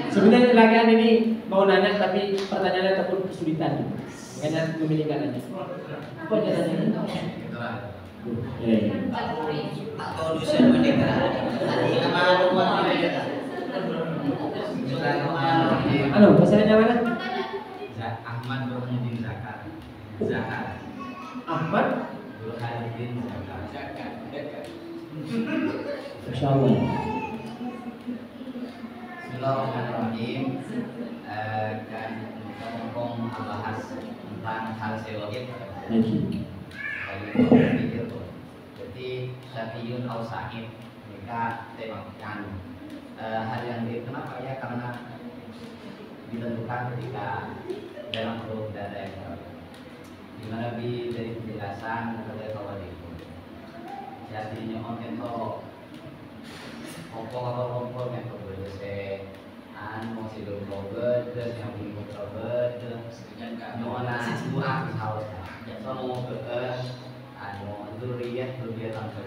Sebenarnya lagian ini mau nanya tapi pertanyaannya takut kesulitan. Karena memilihkan aja. Apa jalannya? Atau dosen menikah. Bahasanya mana? Ahmad Burhanuddin Zakat. Ahmad Burhanuddin Zakat. Insyaallah. Bismillahirrahmanirrahim. Kan kita ngomong bahas tentang hal seologis. Jadi Syafiyun au Sa'id mereka temakan hal yang kenapa ya, karena ditentukan ketika dalam perut dada yang di mana dari penjelasan kepada kawan itu jadinya orang itu kompor yang berbeda mau sidul berbeda yang berbeda nyona dua haus so mau ke zuriyah tanpa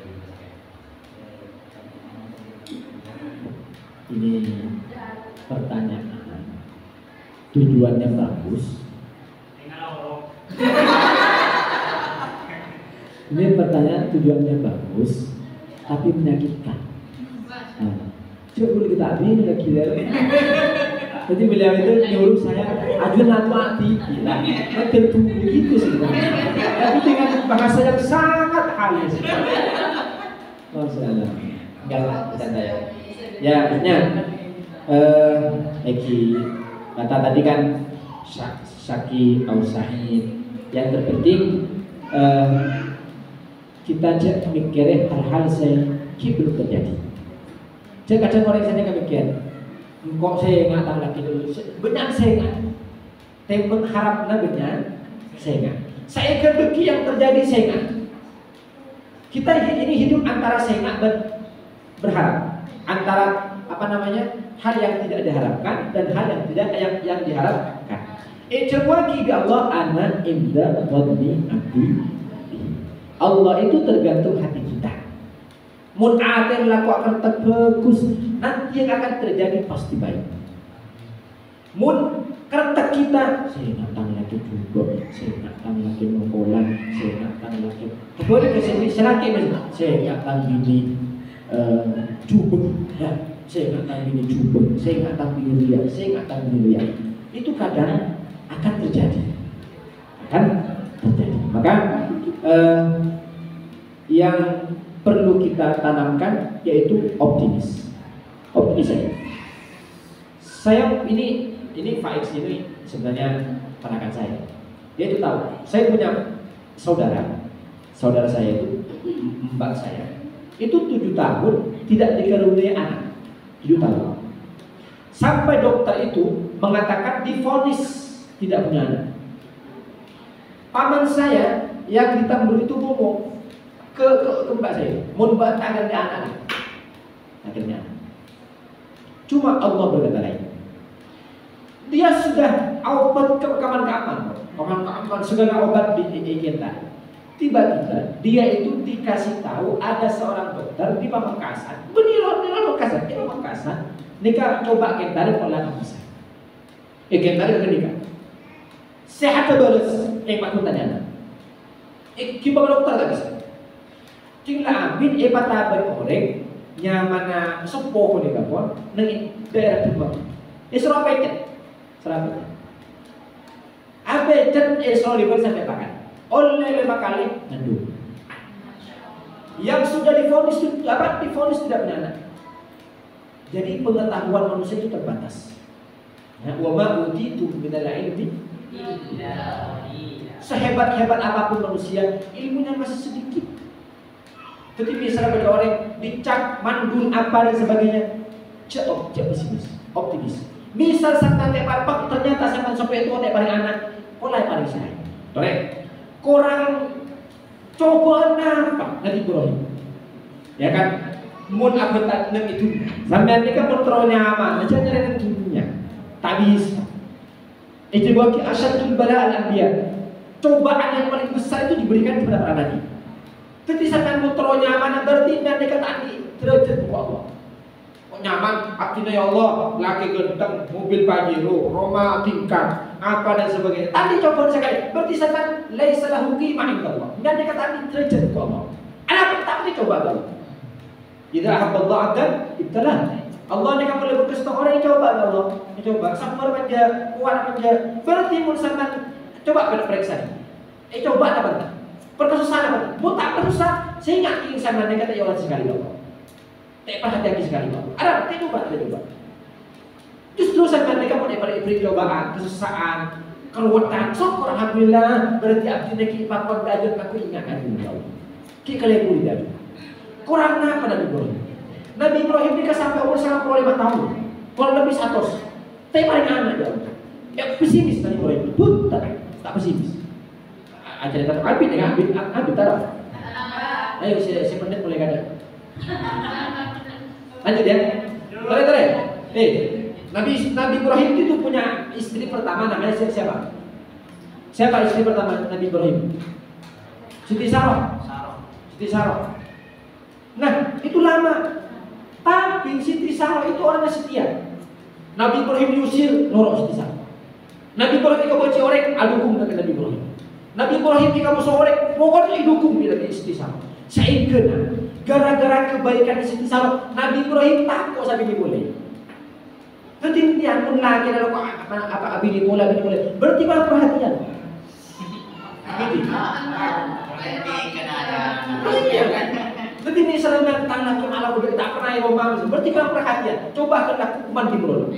ini pertanyaan tujuannya bagus. Ini pertanyaan tujuannya bagus, tapi menyakitkan. Coba dulu kita ambil lagi dari. Jadi beliau itu nyuruh saya ajuin aku hati. Tentu begitu sebenarnya. Tapi dengan bahasa yang sangat halus. Masalah. Enggak bercanda ya. Ya, maksudnya kata tadi kan Syaki au Sa'id. Yang terpenting kita cek mikirin hal-hal yang belum terjadi. Cek kadang orang sana kan mikir, kok saya nggak tahu lagi dulu. Benar saya nggak. Tapi mengharapnya benar saya nggak. Saya kedeki yang terjadi saya nggak. Kita ini hidup antara saya nggak berharap, antara hal yang tidak diharapkan dan hal yang tidak yang diharapkan. Ijwaki bi Allah ana inda dhanni abdi. Allah itu tergantung hati kita. Mun aten laku akan terbagus, nanti yang akan terjadi pasti baik. Mun kereta kita, saya datang lagi juga, saya datang lagi mengkolan, saya datang lagi. Boleh saya datang bini jubeng, ya, saya datang bini jubeng, saya datang bini ria, saya datang bini ria. Itu kadang akan terjadi, Maka yang perlu kita tanamkan yaitu optimis. Optimis saja. Saya ini Faiz ini sebenarnya ponakan saya. Dia itu tahu. Saya punya saudara saya itu, mbak saya itu 7 tahun tidak dikaruniai anak. 7 tahun. Sampai dokter itu mengatakan divonis tidak punya anak. Paman saya yang di Tambun itu ngomong ke mbak saya, mau mbak agar dia anak. Akhirnya, cuma Allah berkata lain. Dia sudah obat ke kawan-kawan, segala obat diizinkan. Tiba-tiba dia itu dikasih tahu ada seorang dokter di Pamekasan, di Pamekasan, nikah coba kentar pola bisa. Kentar nikah. Sehat terus, aku tanya. Gimana dokter tak bisa? Tinggal ambil tabar orang nyamana sepuh ni kapon, nang daerah Timur. Surabaya. Abejan Surabaya sampai pakan. Oleh 5 kali ngandu. Yang sudah divonis tidak punya anak. Jadi pengetahuan manusia itu terbatas. Ya, wa ma utitu minal ilmi. Sehebat-hebat apapun manusia, ilmunya masih sedikit. Jadi misalnya pada orang dicap mandul apa dan sebagainya, jangan optimis. Misal sampai tepat ternyata sampai itu ada paling anak, pola paling saya. Tore, kurang coba nampak Nabi Ibrahim, ya kan? Mun abad itu, sampai mereka berterus nyaman, aja nyari dunia, tak bisa. Itu bagi asyadul bala al-anbiya. Cobaan yang paling besar itu diberikan kepada para nabi. Ketika sampai berterus nyaman, berarti mereka tadi derajat Allah. Nyaman, artinya ya Allah, laki genteng, mobil Pajero, rumah tingkat, apa dan sebagainya. Tadi coba sekali, berarti saya laisa lahu qimah inda Allah. Dan dia kata derajat ke Allah. Apa tak dicoba dulu? Idza ahabballahu 'abdan ibtalah. Allah ni kan boleh berkesukaan orang yang coba Allah. Coba sabar manja, kuat manja. Berarti mun sampean coba periksa. Coba apa? Perkesusahan apa? Mun tak persusah, sehingga ingin sampean kata ya Allah sekali Allah. Tak perhatian sekali Allah. Ada, coba. Justru sampai mereka mau diberi cobaan, kesusahan, keruwetan, syukur alhamdulillah. Berarti abdi neki pakon dajun aku ingatkan ini Allah. Ki kalian boleh dajun. Kurang apa Nabi Ibrahim? Nabi Ibrahim nikah sampai umur 95 tahun. Kurang lebih 100. Tapi paling anak ya. Ya pesimis Nabi Ibrahim. Tak pesimis. Ajaran tetap abid dengan abid taruh. Ayo si pendet boleh kada. Lanjut ya. Boleh. Nabi Ibrahim itu punya istri pertama namanya siapa? Siapa istri pertama Nabi Ibrahim? Siti Sarah. Nah, itu lama. Tapi Siti Sarah itu orangnya setia. Nabi Ibrahim diusir, norok Siti Sarah. Nabi Ibrahim jika baca orang, adukung dengan Nabi Ibrahim. Nabi Ibrahim jika baca orang, pokoknya idukung dengan Siti Sarah. Sehingga gara-gara kebaikan Siti Sarah, Nabi Ibrahim takut sampai dimulai. Ketindihan pun lagi lalu apa abini mulai. Berarti kalau perhatian. Jadi misalnya tanah ke malam udah tak pernah yang ngomong, berarti kalau perhatian. Coba kena hukuman di mulut.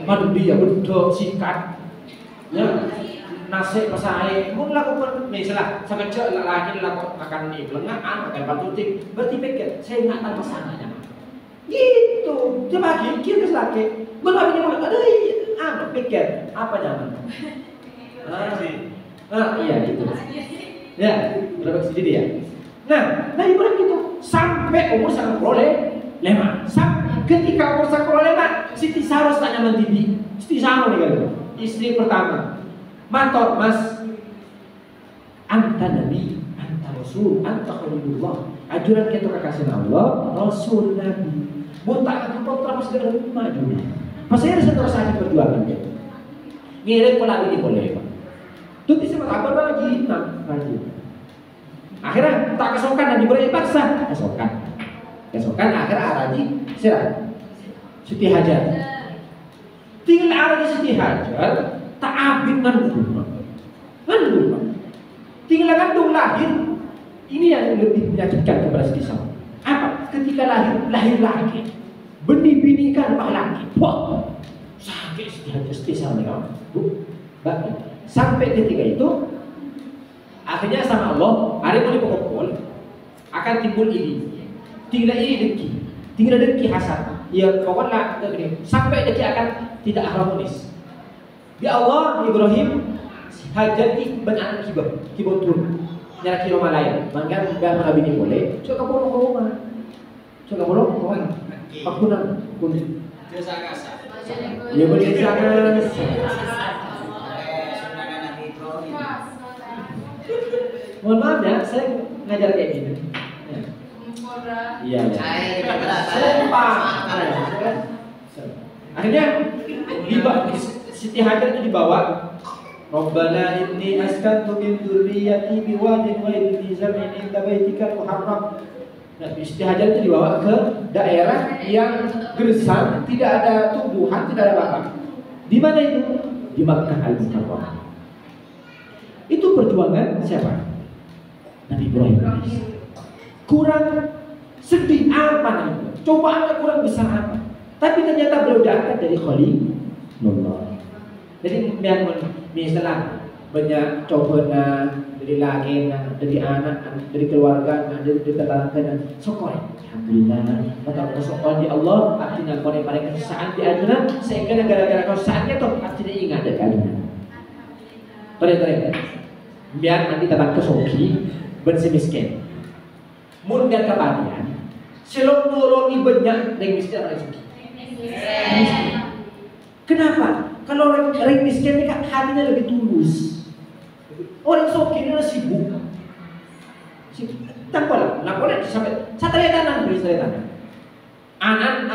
Madu dia betul sikat. Ya, nasi pasai. Mun lakukan misalnya sekecil lagi lakukan makan ini lengan, makan batutik. Berarti pikir saya nggak tahu masalahnya. Gitu, coba gigit ke laki. Benar ini mulut. Aduh, pikir apa zaman? Iya itu. Ya, berapa sendiri ya. Nah, Nabi Ibrahim gitu sampai umur 95. Ketika umur 95, Siti Sarah tanya mendidi. Siti Sarah nih kan, istri pertama. Mator Mas, anta Nabi, anta Rasul, anta Khalilullah. Ajuran kita kekasih Allah, Rasul Nabi. Buta kan kontra pas dia maju. Pas saya rasa sakit perjuangan dia. Ngirim pula ini boleh Pak. Tuh bisa kabar lagi, lagi. Akhirnya tak kesokan dan diberi paksa kesokan akhirnya Araji sirah Siti Hajar. Tinggal Araji Siti Hajar tak abid ngandung. Tinggal ngandung lahir. Ini yang lebih menyakitkan kepada Siti Sama. Apa? Ketika lahir lagi, benih kan laki. Wah, sakit Siti Sama kamu. Sampai ketika itu akhirnya sama Allah hari ini pokok akan timbul ini. Tinggal dengki hasad. Ya pokoknya sampai dengki akan tidak harmonis. Ya Allah Ibrahim Hajar ini benar kibon turun. Nyara kilo malaya, mangga enggak nabi ini boleh. Coba bolong kawan. Aku nang kundi. Jasa kasa. Ya boleh jangan. Mohon maaf ya, saya ngajar kayak gini. Iya. Saya lupa. Akhirnya Siti Hajar itu dibawa. Rabbana inni askantu min dzurriyyati biwadin ghairi dzi zar'in 'inda baitikal muharram. Nah, Siti Hajar itu dibawa ke daerah yang gersang, tidak ada tumbuhan, tidak ada apa. Di mana itu? Di Makkah Al-Mukarramah. Itu perjuangan siapa? Nabi Ibrahim. Kurang sedih apa namanya? Cobaannya kurang besar apa? Tapi ternyata beliau diangkat dari Khalilullah. Jadi misalnya banyak cobaan dari laki, dari anak, dari keluarga, dari tetangga, syukur. Alhamdulillah. Maka bersyukur di Allah. Artinya kau yang paling kesusahan di akhirat, sehingga gara-gara kesusahannya tuh artinya ingat dari akhirat. Tore. Biar nanti tetap kesoki bersih miskin. Mun biar kebahagiaan. Selong nolongi banyak dari miskin orang suki. Kenapa? Kalau orang miskin ini kan hatinya lebih tulus. Orang sokin ini sibuk. Tanpa lah sampai satria tanah beri satria tanah. Anak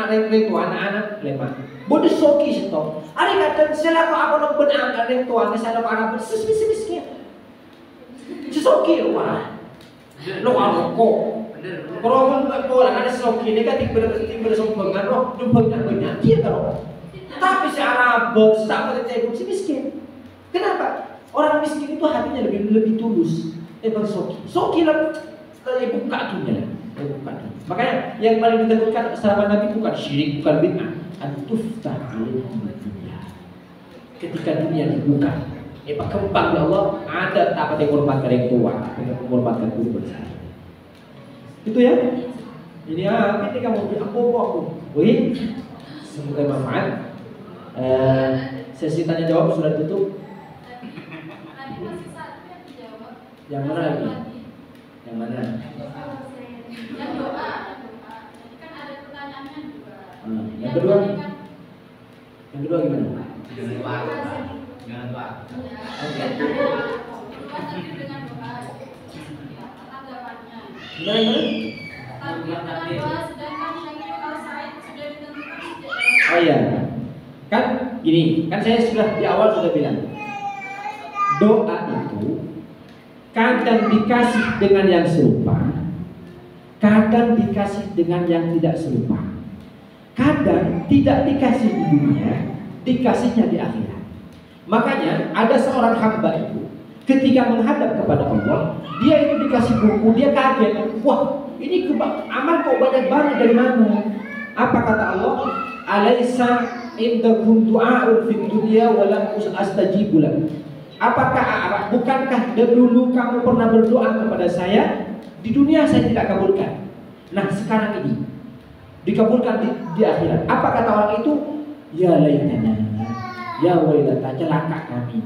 tua anak lemah. Bodoh soki seto. Ada kata selaku apa nak benang ada tua saya nak anak miskin. Soki wah. Lo kok. Kalau orang ada soki negatif bersumbangan roh banyak dia kalau. Tapi secara bersama saya miskin. Kenapa? Orang miskin itu hatinya lebih tulus. Soki lah buka dunia. Makanya yang paling ditekankan sahabat Nabi bukan syirik, bukan bid'ah. Antuftah alaihim dunia. Ketika dunia dibuka, kembang ya Allah ada tak yang menghormatkan yang tua, yang menghormatkan guru besar. Itu ya. Ini ini kamu aku. Wih, semoga manfaat. Sesi tanya jawab sudah tutup. Yang mana lagi? Yang mana? Yang doa. Kan ada pertanyaannya juga. Yang kedua? Yang kedua gimana? Jangan doa. Oke. Tapi dengan doa. Tanggapannya. Gimana? Tapi dengan doa sedangkan Syahid Al-Said sudah ditentukan sejak. Oh iya. Kan gini, kan saya sudah di awal sudah bilang doa itu kadang dikasih dengan yang serupa, kadang dikasih dengan yang tidak serupa, kadang tidak dikasih di dunia, dikasihnya di akhirat. Makanya ada seorang hamba itu ketika menghadap kepada Allah, dia itu dikasih buku, dia kaget, wah ini amal kok banyak banget dari mana? Apa kata Allah? Alaisa indakum du'a'un fid dunya wa lam astajib lak. Apakah bukankah dulu kamu pernah berdoa kepada saya? Di dunia saya tidak kabulkan. Nah, sekarang ini dikabulkan di akhirat. Apa kata orang itu? Ya laitana. Ya wailata, celaka kami.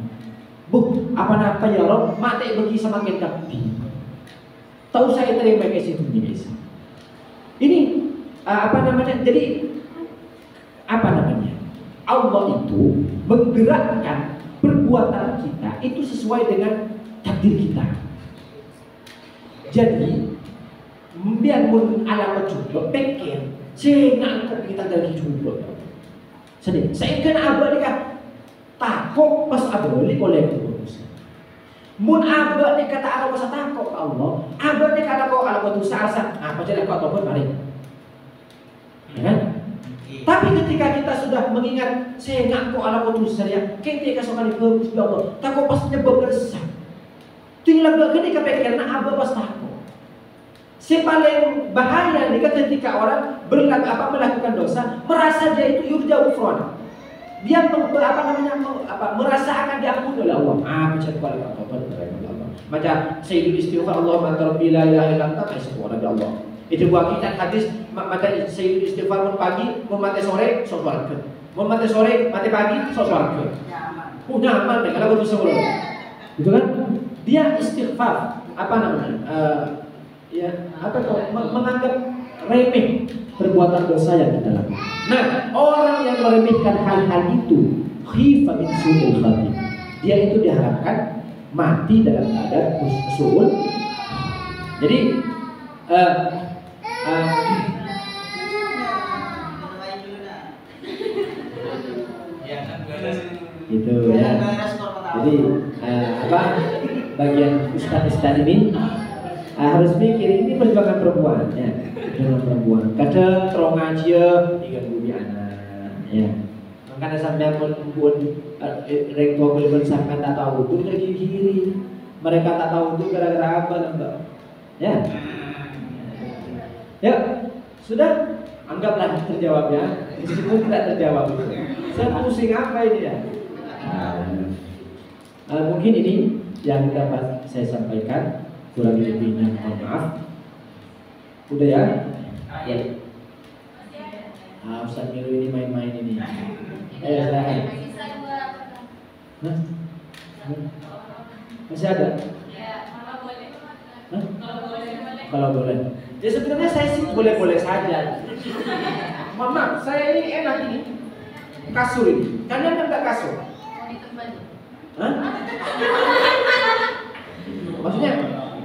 Apa ya Rob? Mati bagi semakin kami. Tahu saya terima ke situ guys. Ini Jadi Allah itu menggerakkan perbuatan kita itu sesuai dengan takdir kita. Jadi biarpun ala mencoba pikir Sehingga kok kita dari jumlah. Sedih. Saya kena abah ni kan takut pas abah balik oleh dosa. Mun abah ni kata ada pasal takut Allah, abah ni kata kau kalau kau dosa asa, apa jadi kau ataupun mari. Ya kan? Tapi ketika kita sudah mengingat saya ngaku ala kau dosa dia, kita kasokan di Allah, takut pas nyebab dosa. Tinggal begini kepikiran abah pas takut. Si paling bahaya nih ketika orang melakukan dosa, merasa dia itu yurja ufron. Dia merasa akan diampuni oleh Allah. Macam Allah. Macam Sayyidul Istighfar Allah Rabbi la ilaha illa anta subhanaka Allah. Itu buah kita hadis macam Sayyidul Istighfar pagi, mati sore, swarga. Mati sore, mati pagi, swarga. Nyaman deh kalau betul sebelum. Gitu kan? Dia istighfar menganggap remeh perbuatan dosa yang kita lakukan. Nah, orang yang meremehkan hal-hal itu khifa min su'ul khatimah. Dia itu diharapkan mati dalam keadaan su'ul. Jadi itu ya. Jadi bagian ustaz-ustaz ini harus mikir ini perjuangan perempuan ya. Perempuan kadang terong aja diganggu di anak ya. Makanya sampai pun rek tua kuliah sampai tak tahu itu jadi kiri. Mereka tak tahu itu gara-gara apa enggak. Ya. Ya, sudah anggaplah terjawab ya. Meskipun tidak terjawab itu. Saya pusing apa ini ya? Mungkin ini yang dapat saya sampaikan. Kurang lebihnya mohon maaf. Udah ya? Ya. Ustaz Miru ini main-main ini. Silakan. Masih ada? Ya, kalau boleh. Kalau boleh. Ya sebenarnya saya sih boleh-boleh saja. Mohon maaf, saya ini enak ini. Kasur ini. Kalian enggak kasur? Hah? Maksudnya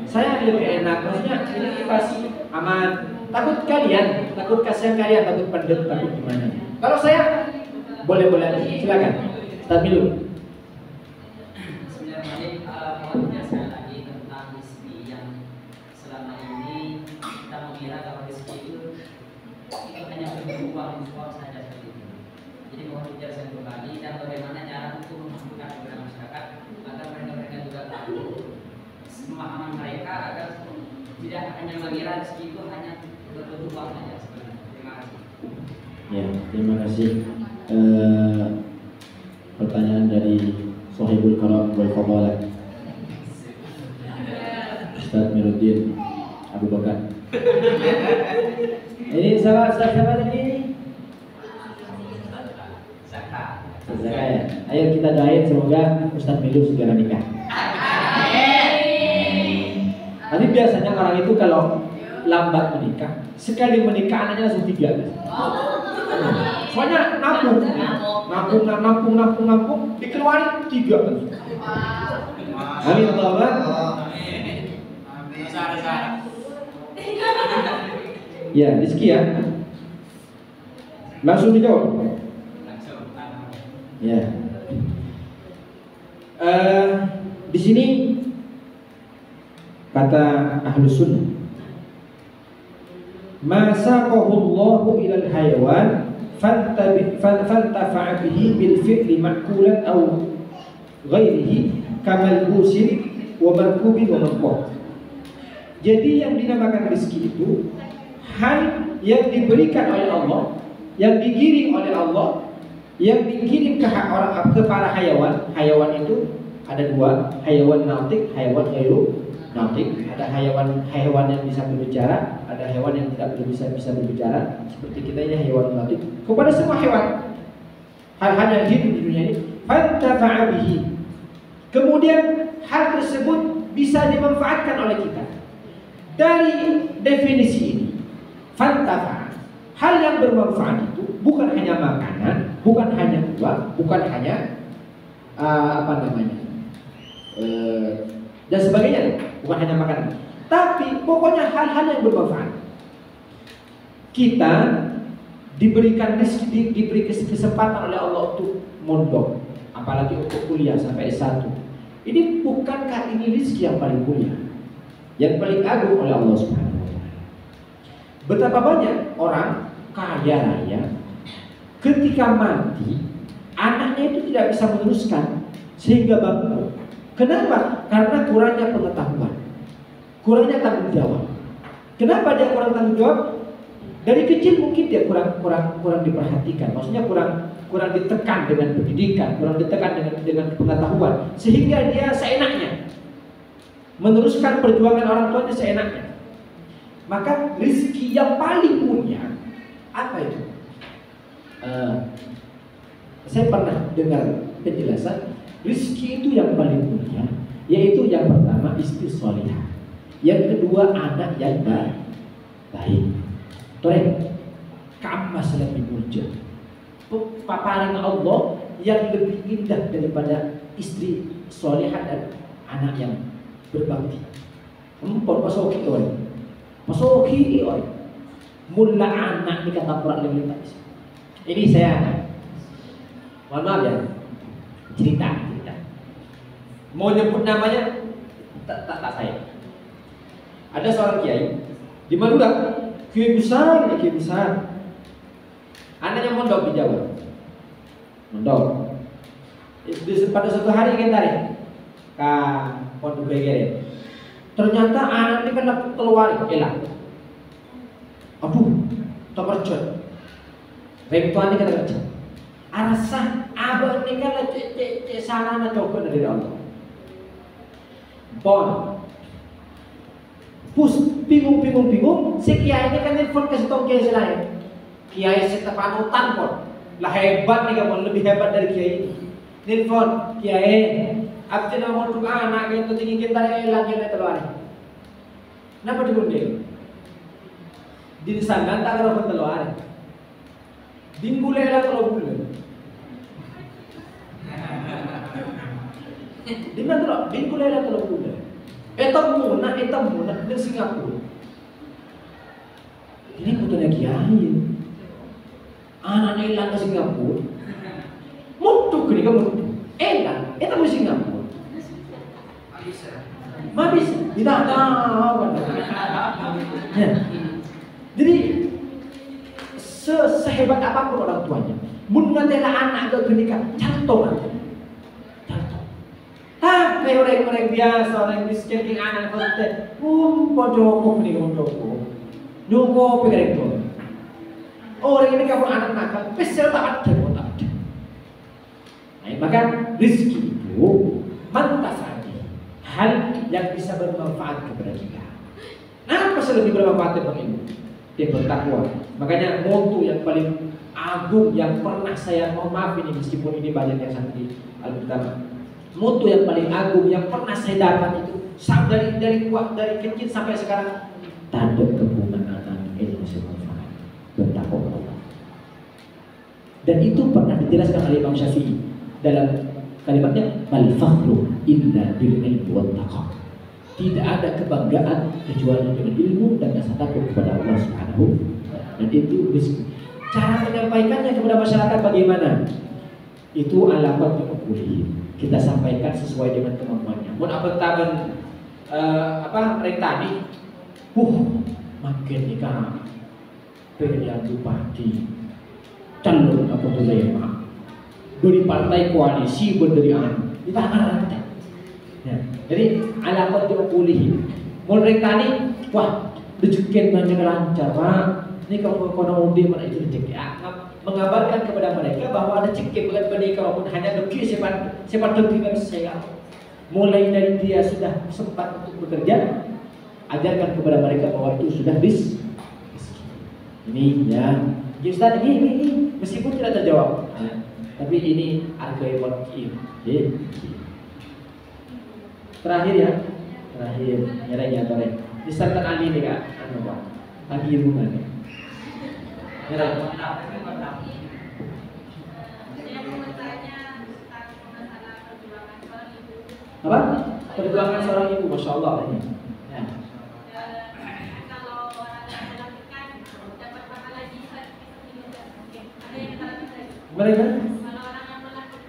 saya lebih enak, maksudnya ini pasti aman. Takut kalian, takut kasihan kalian, takut pendek, takut gimana. Kalau saya boleh-boleh aja, silakan. Start dulu. Sebenarnya poinnya sekali lagi tentang rezeki yang selama ini kita mengira kalau rezeki itu hanya beruang saja seperti itu. Jadi mohon dijelaskan kembali dan bagaimana cara untuk memahamikan kepada masyarakat agar mereka juga tahu pemahaman mereka agar tidak hanya mengira rezeki itu hanya berbentuk uang saja sebenarnya. Terima kasih. Ya, terima kasih. Pertanyaan dari Sohibul Karam wal Fadalah Ustaz Miruddin Abu Bakar. Ini siapa lagi? Zakat. Ya. Ayo kita doain semoga Ustaz Milu segera nikah. Tapi biasanya orang itu kalau lambat menikah, sekali menikah anaknya langsung 3. Soalnya nampung, dikeluarin 3. Amin Allah. Ya, rezeki ya. Langsung dijawab. Ya. Di sini kata Ahlus Sunnah, ma saqahullahu ilal hayawan fantafa'a bihi bil fi'li ma'kulan aw ghairihi kamal busin wa markubin wa markub. Jadi yang dinamakan rezeki itu hal yang diberikan oleh Allah, yang digiring oleh Allah, yang dikirim ke para hayawan. Hayawan itu ada 2, hayawan nautik, hayawan ghairu nautik. Ada hewan yang bisa berbicara, ada hewan yang tidak bisa berbicara. Seperti kita ini hewan nautik. Kepada semua hewan, hal-hal yang hidup di dunia ini, fantafa'a bihi. Kemudian hal tersebut bisa dimanfaatkan oleh kita. Dari definisi ini, fantafa'a, hal yang bermanfaat itu bukan hanya makanan, bukan hanya uang, bukan hanya dan sebagainya, bukan hanya makanan, tapi pokoknya hal-hal yang bermanfaat. Kita diberikan rezeki, diberi kesempatan oleh Allah untuk mondok, apalagi untuk kuliah sampai S1. Ini bukankah ini rezeki yang paling mulia, yang paling agung oleh Allah Subhanahu wa Ta'ala? Betapa banyak orang kaya raya ketika mati anaknya itu tidak bisa meneruskan sehingga bangkrut. Kenapa? Karena kurangnya pengetahuan, kurangnya tanggung jawab. Kenapa dia kurang tanggung jawab? Dari kecil mungkin dia kurang diperhatikan, maksudnya kurang ditekan dengan pendidikan, kurang ditekan dengan pengetahuan, sehingga dia seenaknya meneruskan perjuangan orang tuanya seenaknya. Maka rezeki yang paling mulia apa itu? Saya pernah dengar penjelasan rezeki itu yang paling mulia, yaitu yang pertama istri sholihah, yang kedua anak yang baik. Torek, kamu masih lebih mulia. Paparan Allah yang lebih indah daripada istri sholihah dan anak yang berbakti. Empor pasoki oi, pasoki oi. Mula anak di kata Quran lebih tak. Ini saya, mohon maaf ya, cerita. Mau nyebut namanya tak saya. Ada seorang kiai di Madura. Kiai besar. Anaknya mondok di Jawa. Mondok. Pada suatu hari kita tarik ke pondok gegere. Ternyata anak ini kan keluar hilang. Aduh, tak percaya. Baik tuan ini kata kerja. Arasa abang ini kan sarana coba dari Allah. Bon. Pus bingung. Si kiai ini kan telepon ke situ kiai selain. Kiai setepanutan pun. Lah hebat nih kamu, lebih hebat dari kiai ini. Telepon kiai. Abdi nama untuk anak itu tinggi kita lagi keluar. Kenapa dibunuh? Di sana tak kalau keluar. Dingule lah kalau bulan. Di mana tu? Dingule lah kalau bulan. Etam muna di Singapura. Ini putunya kiai. Anaknya hilang ke Singapura. Mutu ke dia mutu. Elang, itu di Singapura. Mabis, tidak tahu. Jadi sehebat apapun orang tuanya, mun ngatela anak ke nikah, contoh. Tapi orang biasa, orang miskin yang anak konten, bodoh ni bodoh, nyuko pikir itu. Orang ini kamu anak nakal, besar tak ada. Nah, maka rezeki itu mantasani, hal yang bisa bermanfaat kepada kita. Apa sih lebih bermanfaat daripada itu? Dia bertakwa. Makanya moto yang paling agung yang pernah saya, mohon maaf ini meskipun ini banyak yang sangat di Al-Quran. Moto yang paling agung yang pernah saya dapat itu dari kecil sampai sekarang, tanda kemuliaan ilmu bermanfaat, bertakwa Allah. Dan itu pernah dijelaskan oleh Imam Syafi'i dalam kalimatnya, "Mal fakhru illa bil ilmi wat taqwa." Tidak ada kebanggaan kecuali dengan ilmu dan rasa takut kepada Allah Subhanahu. Dan itu cara menyampaikannya kepada masyarakat bagaimana? Itu alamat kekuliah. Kita sampaikan sesuai dengan kemampuannya. Mun abang tadi, makin nikah pilihan bupati, calon apa tu lema, beri partai koalisi berdirian, kita akan ya. Jadi alamat kekuliah. Mun tadi, wah, rezekian banyak lancar, Pak. Ini kalau undi mana itu rezeki. Mengabarkan kepada mereka bahwa ada cekik bukan menikah pun hanya doki sifat tertinggal saya. Mulai dari dia sudah sempat untuk bekerja, ajarkan kepada mereka bahwa itu sudah rezeki. Ini ya, Ustaz ini meskipun tidak terjawab, tapi ini argai wakil. Terakhir ya, nyerahnya tore. Disertan Ali nih kak, tadi hubungannya. Nyerah. Apa? Perjuangan seorang ibu, masya Allah ini. Ya. Kalau orang yang melakukan dapat pahala jihad, Mereka? Kalau orang yang melakukan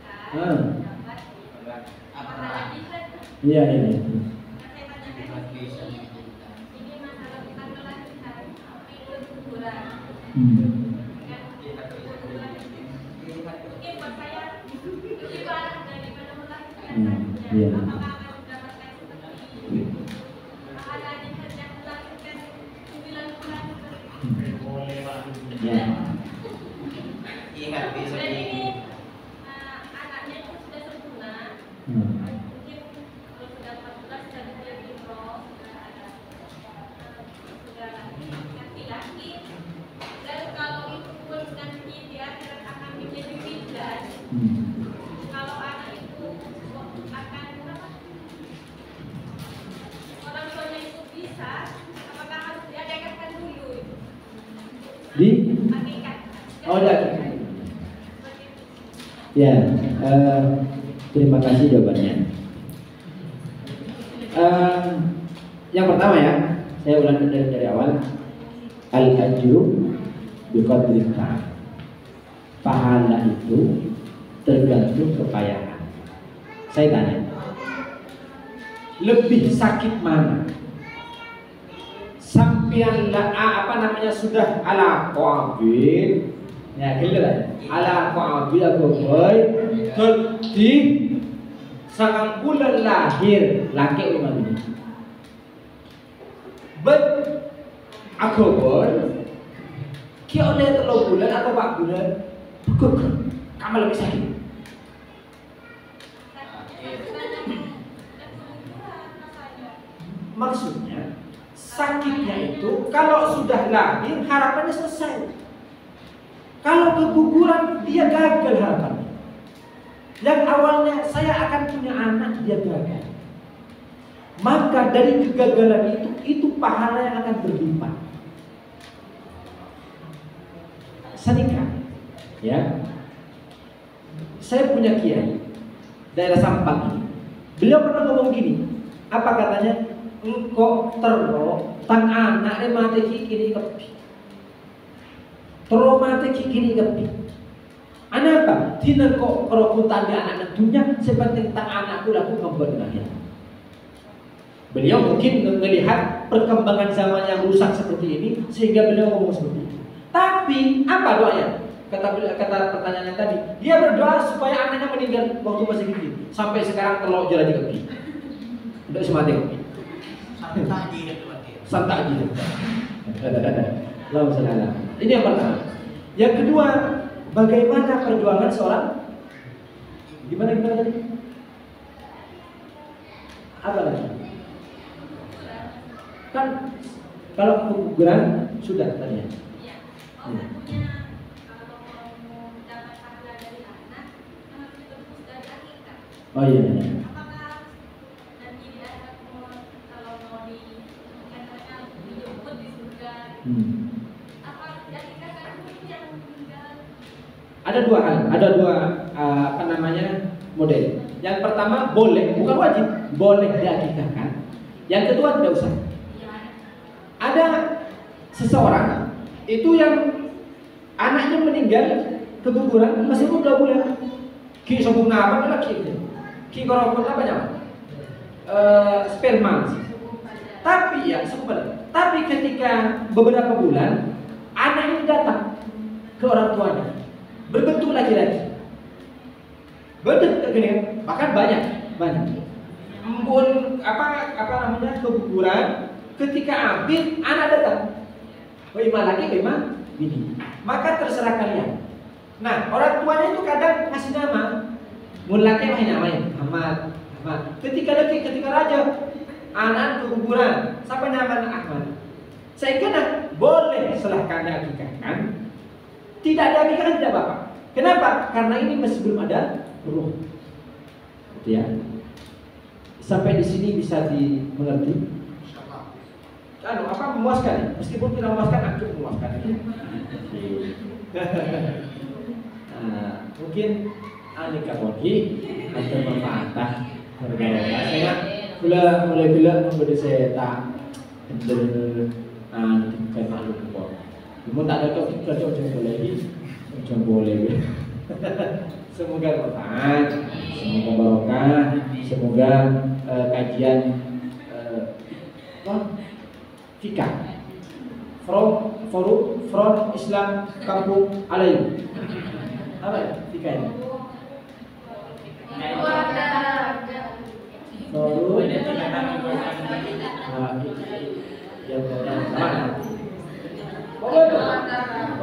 dapat pahala bisa. Iya ini. Saya tanyakan di sini, ini masalah bukan melahirkan, tapi keguguran. Mungkin buat saya lebih parah daripada melahirkan. Iya. Apakah akan mendapatkan seperti pahala jihad yang melahirkan 9 bulan seperti Ya. Ingat besok dan ini. ini anaknya itu sudah sempurna. Mungkin kalau sudah 14 sudah jadi roh, sudah ada sudah laki-laki. Dan kalau itu pun nanti di akhirat akan menjadi bidan. Kalau anak itu akan apa? Orang tuanya itu bisa, apakah harus diadakan dulu? Di? Hakikat. Oh ya. Ya, terima kasih jawabannya. Yang pertama ya, saya ulang dari awal. Al-ajru biqadri ta'am. Pahala itu tergantung kepayahan. Saya tanya, lebih sakit mana? Sampian sudah ala qabil. Ya, gitu lah. Ala qabil aku boy. Jadi sangat bulan lahir laki umat ini. Bet aku boy. Ki oleh 3 bulan atau 4 bulan. Kamu lebih sakit. Maksudnya sakitnya itu kalau sudah lahir harapannya selesai. Kalau keguguran dia gagal harapannya. Yang awalnya saya akan punya anak dia gagal. Maka dari kegagalan itu pahala yang akan berlimpah. Senikah, ya. Saya punya kiai daerah Sampang ini. Beliau pernah ngomong gini, apa katanya? Engkau terro tang anak mati kini kepi. Terro mati kini kepi. Anak apa? Tidak kok kerokutan di anak tentunya sepenting tang anakku laku kebenaran. Beliau mungkin melihat perkembangan zaman yang rusak seperti ini sehingga beliau ngomong seperti itu. Tapi apa doanya? Kata pertanyaannya tadi, dia berdoa supaya anaknya meninggal waktu masih kecil. Sampai sekarang telok jalan di kepi. Untuk semati kepi. Santai aja. Ini yang pertama. Yang kedua, bagaimana perjuangan seorang? Gimana tadi? Apa lagi? Kan kalau keguguran sudah tadi ya. Oh iya. Ada dua hal, model. Yang pertama boleh, bukan wajib, boleh diakikahkan. Yang kedua tidak usah. Ada seseorang itu yang anaknya meninggal keguguran masih umur 2 bulan. Ki sempurna apa lagi? Ki korokon apa namanya? Sperma. Tapi ya sebenarnya. Tapi ketika beberapa bulan anak ini datang ke orang tuanya berbentuk laki-laki. Bentuk gini, bahkan banyak. Embun keguguran ketika ambil anak datang. Bagaimana lagi bagaimana? Bini. Maka terserah kalian. Nah, orang tuanya itu kadang kasih nama. Mulanya apa namanya? Ahmad. Ketika raja anak keguguran, siapa nama Ahmad? Saya kira boleh silahkan diakikahkan. Tidak ada akikah tidak apa-apa. Kenapa? Karena ini masih belum ada ruh. Ya. Sampai di sini bisa dimengerti. Memuaskan. Meskipun tidak memuaskan, aku memuaskan. Mungkin aneka bagi atau mematah saya mulai memberi saya tak kayak makhluk kok. Cuma tak ada kok kita boleh. Semoga bermanfaat, semoga barokah, semoga kajian fikah Forum Islam Kampung Alayu. Apa ya fikah ini? Forum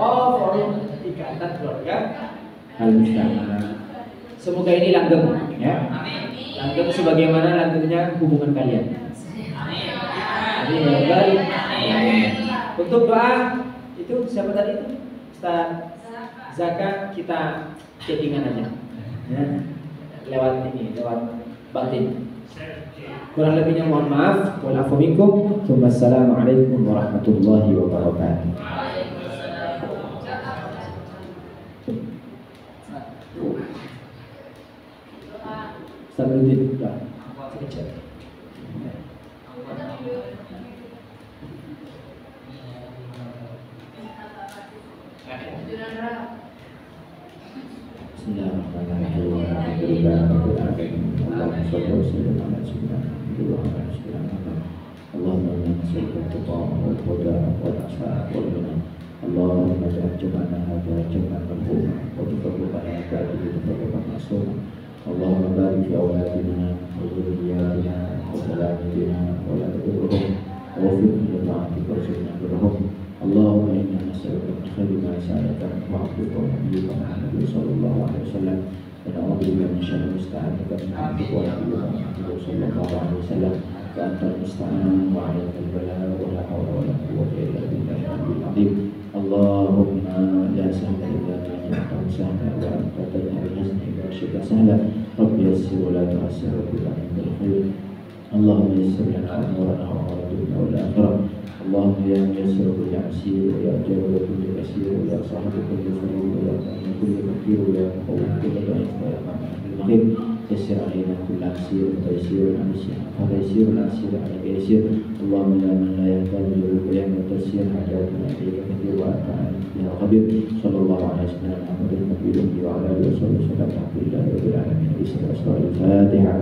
Forum Ikatan Keluarga Al-Mustama. Semoga ini langgeng ya. Langgeng sebagaimana langgengnya hubungan kalian. Amin. Untuk doa itu siapa tadi itu? Ustaz Zaka kita chattingan aja. Ya. Lewat batin. Kurang lebihnya mohon maaf. Waalaikumsalam. Wassalamualaikum warahmatullahi wabarakatuh. Salutin ya. Allahumma ja'al jam'ana hadha jam'an marhuma wa taqabbal ba'dahu Allahumma barik fi awladina wa dhurriyyatina wa salamina wa la tadurruhum wa waffiqhum li ta'atika warzuqna birrahum Allahumma inna nas'aluka min khayri ma sa'alaka wa 'abduka wa nabiyyuka Muhammad sallallahu alaihi wasallam wa na'udzu bika min syarri ma sta'anaka min 'abdika wa nabiyyuka Muhammad sallallahu alaihi wasallam wa antal musta'an wa 'alaikal balaa wa la hawla wa la quwwata illa billahil 'aliyyil 'azim Allahumma la sahla illa ma ja'altahu sahlan wa anta taj'alul hazna idha syi'ta sahlan Rabbi yassir wa la tu'assir wa qul bil khair Allahumma yassir lana umurana wa umura dunya wal akhirah Allahumma ya muyassir kulli 'asir wa ya jabir kulli kasir wa ya sahib kulli fariq wa ya qayyim kulli fakir wa ya muqawwim kulli da'if wa ya qayyim yassir alaina kulli 'asir wa taysir al-'asir wa taysir al-'asir ala yassir Allahumma la man la yahtaju wa ya mutassir hajatuna ilayka kathir wa anta ya khabir sallallahu alaihi wasallam Muhammadin nabiyyin wa ala alihi wa sahbihi wa sallam alhamdulillahi rabbil alamin. Al-Fatihah.